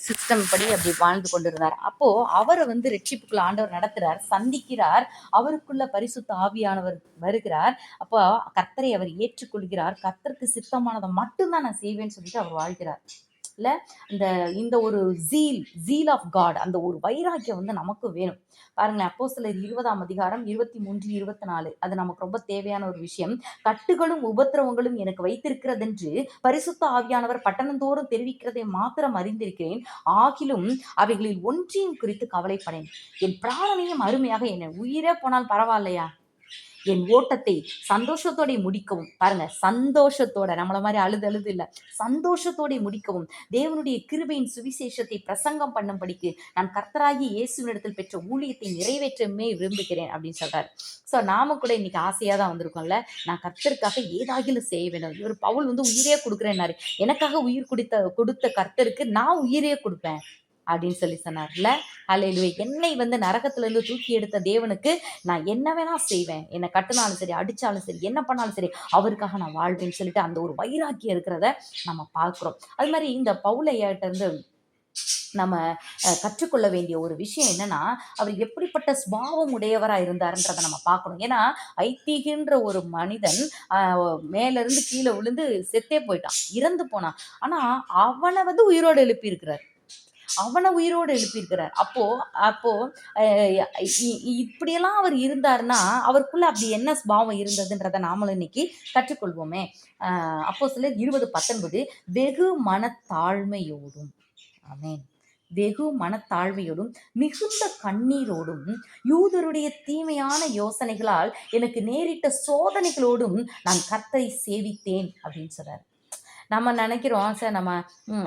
சிஸ்டம் படி அப்படி வாழ்ந்து கொண்டிருந்தார். அப்போது அவரை வந்து ரட்சிப்புக்குள்ள ஆண்டவர் நடத்துகிறார், சந்திக்கிறார், அவருக்குள்ள பரிசுத்த ஆவியானவர் வருகிறார். அப்போ கர்த்தரை அவர் ஏற்றுக்கொள்கிறார், கர்த்தருக்கு சித்தமானதை மட்டும்தான் நான் செய்வேன்னு சொல்லிட்டு அவர் வாழ்கிறார். இல்லை இந்த ஒரு ஜீல் ஆஃப் காட், அந்த ஒரு வைராக்கியம் வந்து நமக்கு வேணும். பாருங்களேன், அப்போஸ்தலர் 20ஆம் அதிகாரம் 23, 24 அது நமக்கு ரொம்ப தேவையான ஒரு விஷயம். கட்டுகளும் உபத்திரவங்களும் எனக்கு வைத்திருக்கிறதென்று பரிசுத்த ஆவியானவர் பட்டணந்தோறும் தெரிவிக்கிறதை மாத்திரம் அறிந்திருக்கிறேன். ஆகிலும் அவைகளில் ஒன்றையும் குறித்து கவலைப்படேன். என் பிராணனையும் அருமையாக என்ன உயிரே போனால் பரவாயில்லையா, என் ஓட்டத்தை சந்தோஷத்தோட முடிக்கவும். பாருங்க, சந்தோஷத்தோட, நம்மள மாதிரி அழுது இல்லை, சந்தோஷத்தோட முடிக்கவும் தேவனுடைய கிருபையின் சுவிசேஷத்தை பிரசங்கம் பண்ணும்படிக்கு நான் கர்த்தராகிய இயேசுவினிடத்தில் பெற்ற ஊழியத்தை நிறைவேற்றமே விரும்புகிறேன் அப்படின்னு சொல்றாரு. ஸோ நாம கூட இன்னைக்கு ஆசையாக தான் வந்திருக்கோம்ல, நான் கர்த்தருக்காக ஏதாகிலும் செய்ய வேண்டும். இவர் பவுல் வந்து உயிரே கொடுக்குறேன்னாரு. எனக்காக உயிர் கொடுத்த கர்த்தருக்கு நான் உயிரே கொடுப்பேன் அப்படின்னு சொன்னார்ல. ஹல்லேலூயா. என்னை வந்து நரகத்துல இருந்து தூக்கி எடுத்த தேவனுக்கு நான் என்ன வேணா செய்வேன், என்னை கட்டினாலும் சரி, அடிச்சாலும் சரி, என்ன பண்ணாலும் சரி, அவருக்காக நான் வாழ்வேன்னு சொல்லிட்டு அந்த ஒரு வைராக்கியம் இருக்கிறத நம்ம பார்க்கிறோம். அது மாதிரி இந்த பவுலையாட்ட இருந்து நம்ம கற்றுக்கொள்ள வேண்டிய ஒரு விஷயம் என்னன்னா, அவர் எப்படிப்பட்ட சுபாவம் உடையவரா இருந்தாருன்றதை நம்ம பார்க்கணும். ஏன்னா ஐத்திகின்ற ஒரு மனிதன் மேல இருந்து கீழே விழுந்து செத்தே போயிட்டான், இறந்து போனான். ஆனா அவனை வந்து உயிரோடு எழுப்பியிருக்கிறார். அப்போ இப்படியெல்லாம் அவர் இருந்தாருன்னா அவருக்குள்ள அப்படி என்ன சுபாவம் இருந்ததுன்றதை நாமளும் இன்னைக்கு கற்றுக்கொள்வோமே. அப்போஸ்தலர் 20:19 வெகு மனத்தாழ்மையோடும், ஆமென், வெகு மனத்தாழ்மையோடும் மிகுந்த கண்ணீரோடும் யூதருடைய தீமையான யோசனைகளால் எனக்கு நேரிட்ட சோதனைகளோடும் நான் கர்த்தரை சேவித்தேன் அப்படின்னு சொல்றாரு. நம்ம நினைக்கிறோம் சார்,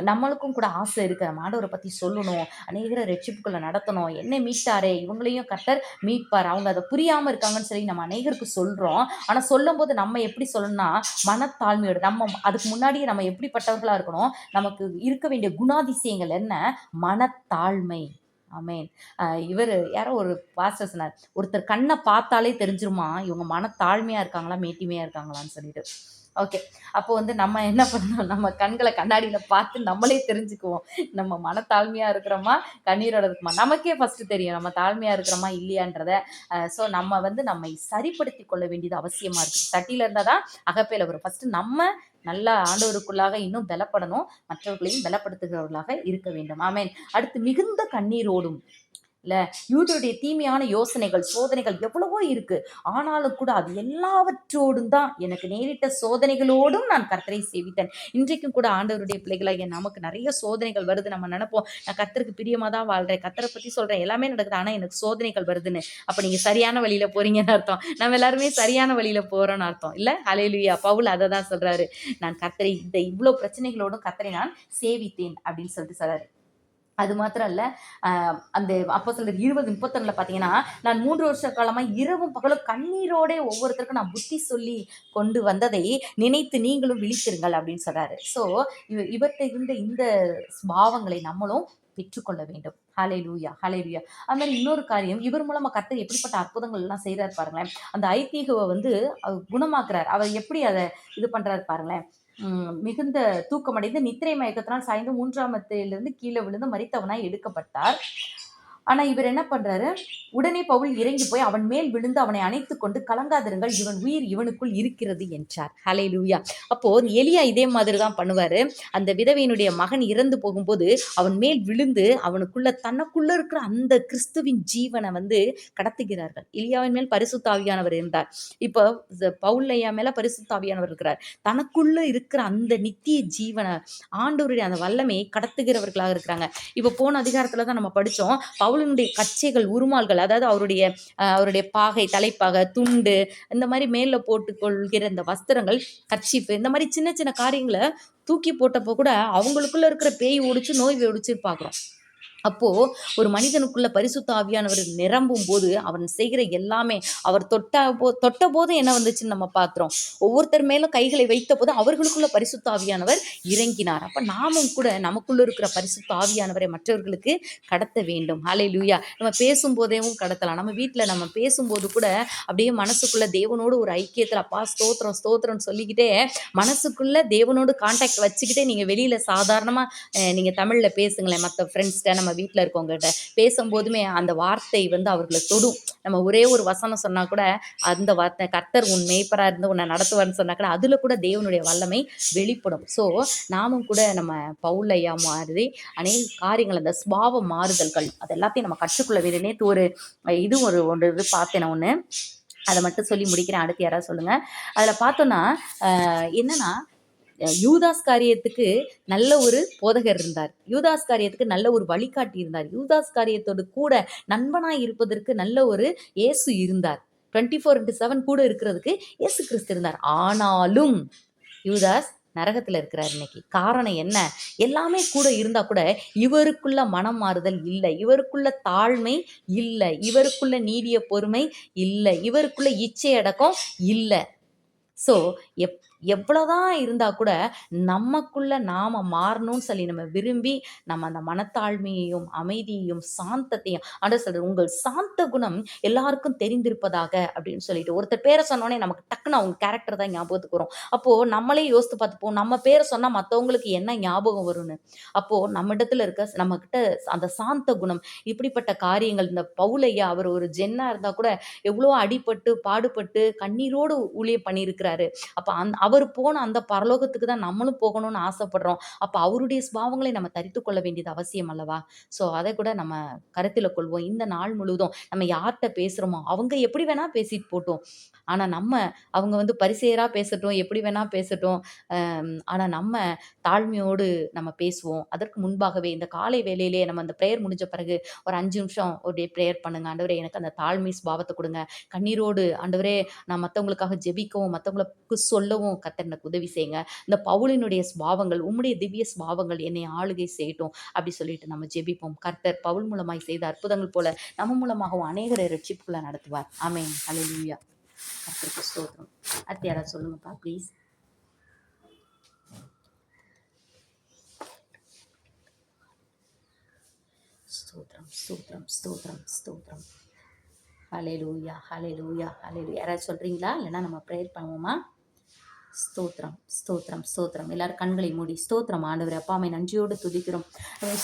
நம்மளுக்கும் கூட ஆசை இருக்கு, நம்ம ஆண்டவரை பற்றி சொல்லணும், அநேகரை ரட்சிப்புக்குள்ள நடத்தணும், என்னை மீட்டாரே இவங்களையும் கர்த்தர் மீட்பார், அவங்க அதை புரியாமல் இருக்காங்கன்னு சொல்லி நம்ம அநேகருக்கு சொல்கிறோம். ஆனால் சொல்லும் போது நம்ம எப்படி சொல்லணும்னா மனத்தாழ்மையோடு, நம்ம அதுக்கு முன்னாடியே நம்ம எப்படிப்பட்டவர்களாக இருக்கணும், நமக்கு இருக்க வேண்டிய குணாதிசயங்கள் என்ன, மனத்தாழ்மை. ஆமேன். இவர் யாரோ ஒரு பாஸ்டர் சொன்னார், ஒருத்தர் கண்ணை பார்த்தாலே தெரிஞ்சிருமா இவங்க மனத்தாழ்மையாக இருக்காங்களா மேட்டிமையாக இருக்காங்களான்னு சொல்லிட்டு. ஓகே, அப்போ வந்து நம்ம என்ன பண்ணணும், நம்ம கண்களை கண்ணாடியில் பார்த்து நம்மளே தெரிஞ்சுக்குவோம், நம்ம மனத்தாழ்மையாக இருக்கிறோமா கண்ணீரோட இருக்குமா. நமக்கே ஃபஸ்ட்டு தெரியும் நம்ம தாழ்மையாக இருக்கிறோமா இல்லையான்றத. ஸோ நம்ம வந்து நம்மை சரிப்படுத்தி கொள்ள வேண்டியது அவசியமாக இருக்குது. சட்டியில் இருந்தால் தான் அகப்பையில் வரும். ஃபஸ்ட்டு நம்ம நல்லா ஆண்டவருக்குள்ளாக இன்னும் பலப்படணும், மற்றவர்களையும் பலப்படுத்துகிறவர்களாக இருக்க வேண்டும். ஆமேன். அடுத்து மிகுந்த கண்ணீரோடும், இல்லை யூதருடைய தீமையான யோசனைகள் சோதனைகள் எவ்வளவோ இருக்கு, ஆனாலும் கூட அது எல்லாவற்றோடும் தான் எனக்கு நேரிட்ட சோதனைகளோடும் நான் கர்த்தரை சேவித்தேன். இன்றைக்கும் கூட ஆண்டவருடைய பிள்ளைகளாக நமக்கு நிறைய சோதனைகள் வருது. நம்ம நினைப்போம் நான் கர்த்தருக்கு பிரியமாக தான் வாழ்றேன், கர்த்தரை பற்றி சொல்றேன், எல்லாமே நடக்குது, ஆனால் எனக்கு சோதனைகள் வருதுன்னு. அப்போ நீங்க சரியான வழியில போறீங்கன்னு அர்த்தம். நம்ம எல்லாருமே சரியான வழியில போறோம்னு அர்த்தம் இல்லை. ஹல்லேலூயா. பவுல் அதை தான் சொல்றாரு, நான் கர்த்தரை இந்த இவ்வளோ பிரச்சனைகளோடும் கர்த்தரை நான் சேவித்தேன் அப்படின்னு சொல்லிட்டு சொல்றாரு. அது மாத்திரம் இல்லை, அந்த அப்போஸ்தலர் 20:32 பார்த்தீங்கன்னா, நான் 3 வருஷ காலமாக இரவும் பகலும் கண்ணீரோட ஒவ்வொருத்தருக்கும் நான் புத்தி சொல்லி கொண்டு வந்ததை நினைத்து நீங்களும் விழித்திருங்கள் அப்படின்னு சொல்றாரு. ஸோ இவர்கிட்ட இருந்த இந்த பாவங்களை நம்மளும் பெற்றுக்கொள்ள வேண்டும். ஹல்லேலூயா, ஹல்லேலூயா. அது மாதிரி இன்னொரு காரியம், இவர் மூலமா கர்த்தர் எப்படிப்பட்ட அற்புதங்கள் எல்லாம் செய்யறாரு பாருங்களேன். அந்த ஐதீகவை வந்து குணமாக்குறார். அவர் எப்படி அதை இது பண்றாரு பாருங்களேன். மிகுந்த தூக்கமடைந்து நித்திரை மயக்கத்தினால் சாய்ந்து 3ஆம் இடத்திலிருந்து கீழே விழுந்து மரித்தவனாய் எடுக்கப்பட்டார். ஆனா இவர் என்ன பண்றாரு, உடனே பவுல் இறங்கி போய் அவன் மேல் விழுந்து அவனை அணைத்து கொண்டு கலங்காதிருங்கள், இவன் உயிர் இவனுக்குள் இருக்கிறது என்றார். ஹல்லேலூயா. அப்போ எலியா இதே மாதிரி தான் பண்ணுவாரு. அந்த விதவையினுடைய மகன் இறந்து போகும்போது அவன் மேல் விழுந்து அவனுக்குள்ள தனக்குள்ள இருக்கிற அந்த கிறிஸ்துவின் ஜீவனை வந்து கடத்துகிறார்கள். எலியாவின் மேல் பரிசுத்த ஆவியானவர் இருந்தார், இப்போ பவுல்லையா மேல பரிசுத்த ஆவியானவர் இருக்கிறார். தனக்குள்ள இருக்கிற அந்த நித்திய ஜீவனை ஆண்டவருடைய அந்த வல்லமையை கடத்துகிறவர்களாக இருக்கிறாங்க. இப்போ போன அதிகாரத்துல தான் நம்ம படிச்சோம், பவுலினுடைய கச்சைகள் உருமால்கள், அதாவது அவருடைய பாகை, தலைப்பாகை, துண்டு, இந்த மாதிரி மேல போட்டுக்கொள்கிற இந்த வஸ்திரங்கள், கர்ச்சீஃப், இந்த மாதிரி சின்ன சின்ன காரியங்களை தூக்கி போட்டப்போ கூட அவங்களுக்குள்ள இருக்கிற பேய் ஓடிச்சு, நோய் ஓடிச்சு பார்க்குறோம். அப்போ ஒரு மனிதனுக்குள்ள பரிசுத்த ஆவியானவர் நிரம்பும் போது அவன் செய்கிற எல்லாமே, அவர் தொட்ட போது என்ன வந்துச்சுன்னு நம்ம பார்க்கிறோம். ஒவ்வொருத்தர் மேலும் கைகளை வைத்த போது அவர்களுக்குள்ள பரிசுத்த ஆவியானவர் இறங்கினார். அப்ப நாமும் கூட நமக்குள்ள இருக்கிற பரிசுத்த ஆவியானவரை மற்றவர்களுக்கு கடத்த வேண்டும். ஹல்லேலூயா. நம்ம பேசும்போதேவும் கடத்தலாம். நம்ம வீட்டில் நம்ம பேசும்போது கூட அப்படியே மனசுக்குள்ள தேவனோடு ஒரு ஐக்கியத்தில் அப்பா ஸ்தோத்திரம் ஸ்தோத்திரம்னு சொல்லிக்கிட்டே மனசுக்குள்ள தேவனோடு கான்டாக்ட் வச்சுக்கிட்டே நீங்க வெளியில சாதாரணமா நீங்க தமிழ்ல பேசுங்களேன், மற்ற ஃப்ரெண்ட்ஸ்கிட்ட நம்ம வீட்டில் இருக்கவங்ககிட்ட பேசும்போதுமே அந்த வார்த்தை வந்து அவர்களை தொடும். நம்ம ஒரே ஒரு வசனம் சொன்னால் கூட அந்த வார்த்தை கர்த்தர் உன் மேய்ப்பராக இருந்து உன்னை நடத்துவார்னு சொன்னால் கூட அதில் கூட தேவனுடைய வல்லமை வெளிப்படும். ஸோ நாமும் கூட நம்ம பவுலையா மாதிரி அநேக காரியங்கள், அந்த சுபாவ மாறுதல்கள் அது எல்லாத்தையும் நம்ம கற்றுக்கொள்ள வேண்டும். நேற்று ஒரு ஒன்று இது பார்த்தேன் நான் ஒன்று, அதை மட்டும் சொல்லி முடிக்கிறேன். அடுத்து யாராவது சொல்லுங்கள். அதில் பார்த்தோன்னா என்னன்னா, யூதாஸ் காரியத்துக்கு நல்ல ஒரு போதகர் இருந்தார், யூதாஸ் காரியத்துக்கு நல்ல ஒரு வழிகாட்டி இருந்தார், யூதாஸ் காரியத்தோடு கூட நண்பனாய் இருப்பதற்கு நல்ல ஒரு இயேசு இருந்தார், 24/7 கூட இருக்கிறதுக்கு இயேசு கிறிஸ்து இருந்தார். ஆனாலும் யூதாஸ் நரகத்தில் இருக்கிறார் இன்னைக்கு. காரணம் என்ன? எல்லாமே கூட இருந்தா கூட இவருக்குள்ள மனம் மாறுதல் இல்லை, இவருக்குள்ள தாழ்மை இல்லை, இவருக்குள்ள நீடிய பொறுமை இல்லை, இவருக்குள்ள இச்சை அடக்கம் இல்லை. ஸோ எவ்வளோதான் இருந்தால் கூட நமக்குள்ள நாம் மாறணும்னு சொல்லி நம்ம விரும்பி நம்ம அந்த மனத்தாழ்மையையும் அமைதியையும் சாந்தத்தையும் சொல்ற உங்கள் சாந்த குணம் எல்லாருக்கும் தெரிந்திருப்பதாக அப்படின்னு சொல்லிட்டு ஒருத்தர் பேரை சொன்னோடனே நமக்கு டக்குன்னு அவங்க கேரக்டர் தான் ஞாபகத்துக்கு வரும். அப்போது நம்மளே யோசித்து பார்த்துப்போம், நம்ம பேரை சொன்னால் மற்றவங்களுக்கு என்ன ஞாபகம் வரும்னு. அப்போது நம்ம இடத்துல இருக்க நம்மக்கிட்ட அந்த சாந்த குணம், இப்படிப்பட்ட காரியங்கள், இந்த பவுலையா அவர் ஒரு ஜென்னா இருந்தால் கூட எவ்வளோ அடிபட்டு பாடுபட்டு கண்ணீரோடு ஊழியம் பண்ணியிருக்கிறாரு. அப்போ அவர் போன அந்த பரலோகத்துக்கு தான் நம்மளும் போகணும்னு ஆசைப்படுறோம். அப்போ அவருடைய சுபாவங்களை நம்ம தரித்து கொள்ள வேண்டியது அவசியம் அல்லவா? ஸோ அதை கூட நம்ம கருத்தில் கொள்வோம். இந்த நாள் முழுவதும் நம்ம யார்கிட்ட பேசுகிறோமோ அவங்க எப்படி வேணால் பேசிட்டு போட்டோம், ஆனால் அவங்க வந்து பரிசேயராக பேசட்டும், எப்படி வேணால் பேசட்டும், ஆனால் நம்ம தாழ்மையோடு நம்ம பேசுவோம். அதற்கு முன்பாகவே இந்த காலை வேளையிலே நம்ம அந்த ப்ரேயர் முடிஞ்ச பிறகு ஒரு 5 நிமிஷம் ஒரு ப்ரேயர் பண்ணுங்க. ஆண்டவரே எனக்கு அந்த தாழ்மை சுபாவத்தை கொடுங்க, கண்ணீரோடு ஆண்டவரே நான் மற்றவங்களுக்காக ஜெபிக்கவும் மற்றவங்களுக்கு சொல்லவும் கர்த்தர் எனக்கு உதவி செய்யுங்க. இந்த பவுலினுடைய சுபாவங்கள், உம்முடைய திவ்ய சுபாவங்கள் என்னை ஆளுகை செய்யட்டும் அப்படி சொல்லிட்டு நம்ம ஜெபிப்போம். கர்த்தர் பவுல் மூலமாய் செய்த அற்புதங்கள் போல நம்ம மூலமாகவும் அநேகரை ரட்சிப்புக்குள்ள நடத்துவார். ஆமென். ஹல்லேலூயா. கர்த்தருக்கு ஸ்தோத்திரம். அடுத்து யாராவது சொல்லுங்கப்பா ப்ளீஸ். ஸ்தோத்திரம் ஸ்தோத்திரம் ஸ்தோத்திரம் ஸ்தோத்திரம். ஹல்லேலூயா ஹல்லேலூயா ஹல்லேலூயா. யாராவது சொல்கிறீங்களா? இல்லைன்னா நம்ம ப்ரேயர் பண்ணுவோமா? ஸ்தோத்திரம் ஸ்தோத்திரம் ஸ்தோத்திரம். எல்லாரும் கண்களை மூடி ஸ்தோத்திரம். ஆண்டவரே அப்பா அம்மை நன்றியோடு துதிக்கிறோம்,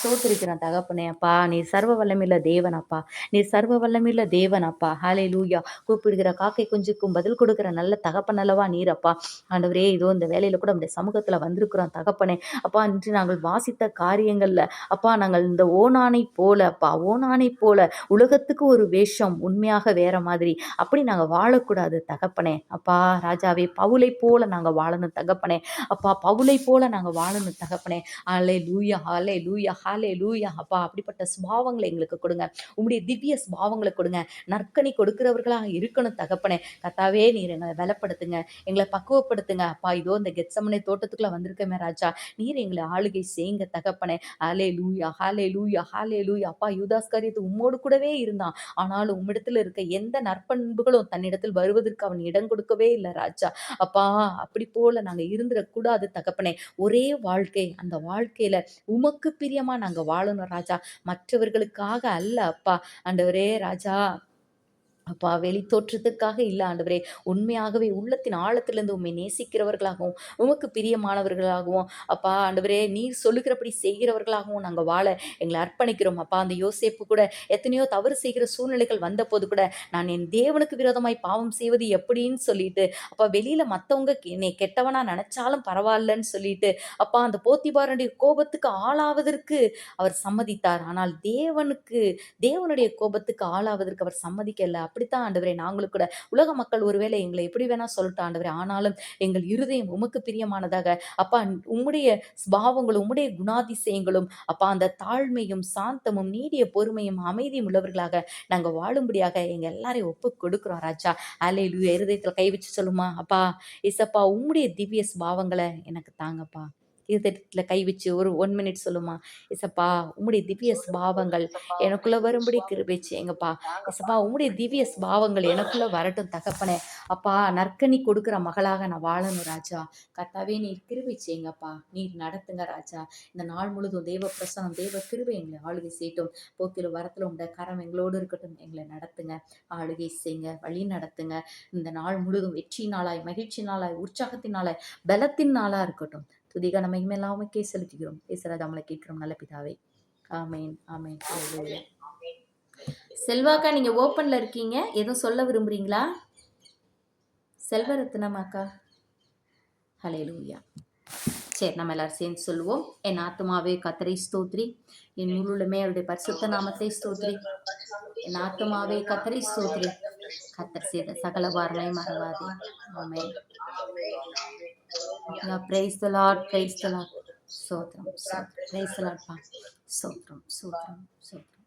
ஸ்தோத்திரிக்கிறோம் தகப்பனே. அப்பா நீர் சர்வ வல்லமையுள்ள தேவன் அப்பா, நீர் சர்வ வல்லமையுள்ள தேவன் அப்பா. ஹல்லேலூயா. கூப்பிடுகிற காக்கை குஞ்சுக்கும் பதில் கொடுக்குற நல்ல தகப்பன் அல்லவா நீர் அப்பா. ஆண்டவரே இதோ இந்த வேலையில் கூட நம்முடைய சமூகத்தில் வந்திருக்கிறோம் தகப்பனே. அப்பா இன்று நாங்கள் வாசித்த காரியங்களில் அப்பா நாங்கள் இந்த ஓனானை போல அப்பா, ஓனானை போல உலகத்துக்கு ஒரு வேஷம் உண்மையாக வேற மாதிரி அப்படி நாங்கள் வாழக்கூடாது தகப்பனே. அப்பா ராஜாவே பவுலை போல நாங்கள் வாழணும் தகப்பனே. அப்பா பவுலை போல நாங்கள் வாழணும் தகப்பனே. ஹல்லேலூயா ஹல்லேலூயா ஹல்லேலூயா. அப்பா அப்படிப்பட்ட சுபாவங்களை எங்களுக்கு கொடுங்க, உம்முடைய திவ்ய சுபாவங்களை கொடுங்க, நற்கனி கொடுக்கிறவர்களாக இருக்கணும் தகப்பனே. கர்த்தாவே நீர் எங்களை பலப்படுத்துங்க, எங்களை பக்குவப்படுத்துங்க அப்பா. இதோ இந்த கெத்சமனே தோட்டத்துக்குள்ள வந்திருக்கமே ராஜா, நீர் எங்களை ஆளுகை செய்யுங்க தகப்பனே. ஹல்லேலூயா ஹல்லேலூயா ஹல்லேலூயா. அப்பா யூதாஸ் காரியத்து உம்மோடு கூடவே இருந்தான், ஆனாலும் உம்மிடத்தில் இருக்க எந்த நற்பண்புகளும் தன்னிடத்தில் வருவதற்கு அவன் இடம் கொடுக்கவே இல்லை ராஜா. அப்பா அப்படி போல நாங்க இருந்துடக்கூடாது தகப்பனே. ஒரே வாழ்க்கை, அந்த வாழ்க்கையில உமக்கு பிரியமா நாங்க வாழணும் ராஜா, மற்றவர்களுக்காக அல்ல அப்பா. ஆண்டவரே ராஜா அப்பா வெளி தோற்றத்துக்காக இல்லை ஆண்டவரே, உண்மையாகவே உள்ளத்தின் ஆழத்திலிருந்து உண்மை நேசிக்கிறவர்களாகவும் உமக்கு பிரியமானவர்களாகவும் அப்பா ஆண்டவரே நீர் சொல்லுகிறபடி செய்கிறவர்களாகவும் நாங்கள் வாழ எங்களை அர்ப்பணிக்கிறோம் அப்பா. அந்த யோசேப்பு கூட எத்தனையோ தவறு செய்கிற சூழ்நிலைகள் வந்தபோது கூட நான் என் தேவனுக்கு விரோதமாய் பாவம் செய்வது எப்படின்னு சொல்லிட்டு அப்பா வெளியில மற்றவங்க என்னை கெட்டவனா நினைச்சாலும் பரவாயில்லன்னு சொல்லிட்டு அப்பா அந்த போத்திபாரனுடைய கோபத்துக்கு ஆளாவதற்கு அவர் சம்மதித்தார். ஆனால் தேவனுடைய கோபத்துக்கு ஆளாவதற்கு அவர் சம்மதிக்கல. அப்படித்தான் ஆண்டவரே நாங்களும் கூட உலக மக்கள் ஒருவேளை எங்களை எப்படி வேணா சொல்லட்டும் ஆண்டவரே, ஆனாலும் எங்கள் இருதயம் உமக்கு பிரியமானதாக அப்பா, உம்முடைய சுபாவங்களும் உம்முடைய குணாதிசயங்களும் அப்பா அந்த தாழ்மையும் சாந்தமும் நீடிய பொறுமையும் அமைதியும் உள்ளவர்களாக நாங்கள் வாழும்படியாக எங்க எல்லாரையும் ஒப்பு கொடுக்குறோம் ராஜா. ஹல்லேலூயா. இருதயத்தில் கை வச்சு சொல்லுமா, அப்பா இசப்பா உம்முடைய திவ்ய சுபாவங்களை எனக்கு தாங்கப்பா. இருதயத்தில் கை வச்சு ஒரு 1 மினிட் சொல்லுமா, இசப்பா உம்முடைய திவ்ய சுபாவங்கள் எனக்குள்ள வரும்படி கிருபை செய்யுங்கப்பா. இசப்பா உம்முடைய திவ்ய சுபாவங்கள் எனக்குள்ள வரட்டும் தகப்பனே. அப்பா நற்கனி கொடுக்குற மகளாக நான் வாழணும் ராஜா. கர்த்தாவே நீர் கிருபை செய்யுங்கப்பா, நீர் நடத்துங்க ராஜா. இந்த நாள் முழுதும் தேவ பிரசனம் தேவ கிருபை எங்களை ஆளுகை செய்யட்டும். போக்கிலும் வரத்தில் உடைய கரம் எங்களோடு இருக்கட்டும். எங்களை நடத்துங்க, ஆளுகை செய்யுங்க, வழி நடத்துங்க. இந்த நாள் முழுதும் வெற்றி நாளாய், மகிழ்ச்சி நாளாய், உற்சாகத்தின் நாளாய், பலத்தின் நாளாக இருக்கட்டும். துதிக நம்ம இனிமேலாமக்கே செலுத்துகிறோம். பேசுகிறத நம்மளை கேட்கிறோம் நல்ல பிதாவே, ஆமென் ஆமென். ஹalleluya. செல்வாக்கா நீங்க ஓப்பன்ல இருக்கீங்க, எதுவும் சொல்ல விரும்புறீங்களா? செல்வரத்னம் அக்கா. ஹalleluya. சரி, நம்ம எல்லாரும் சேர்ந்து சொல்லுவோம். என் ஆத்துமாவே கர்த்தரை ஸ்தோத்திரி, என் முழுமே அவருடைய பரிசுத்த நாமத்தை ஸ்தோத்திரி. என் ஆத்துமாவே கர்த்தரை ஸ்தோத்திரி, கர்த்தர் செய்த சகல வாரங்களையும் மறவாதே. ஆமென். praise the Lord, praise the Lord. ஸ்தோத்திரம் ஸ்தோத்திரம். praise the Lord பா. ஸ்தோத்திரம் ஸ்தோத்திரம் ஸ்தோத்திரம்.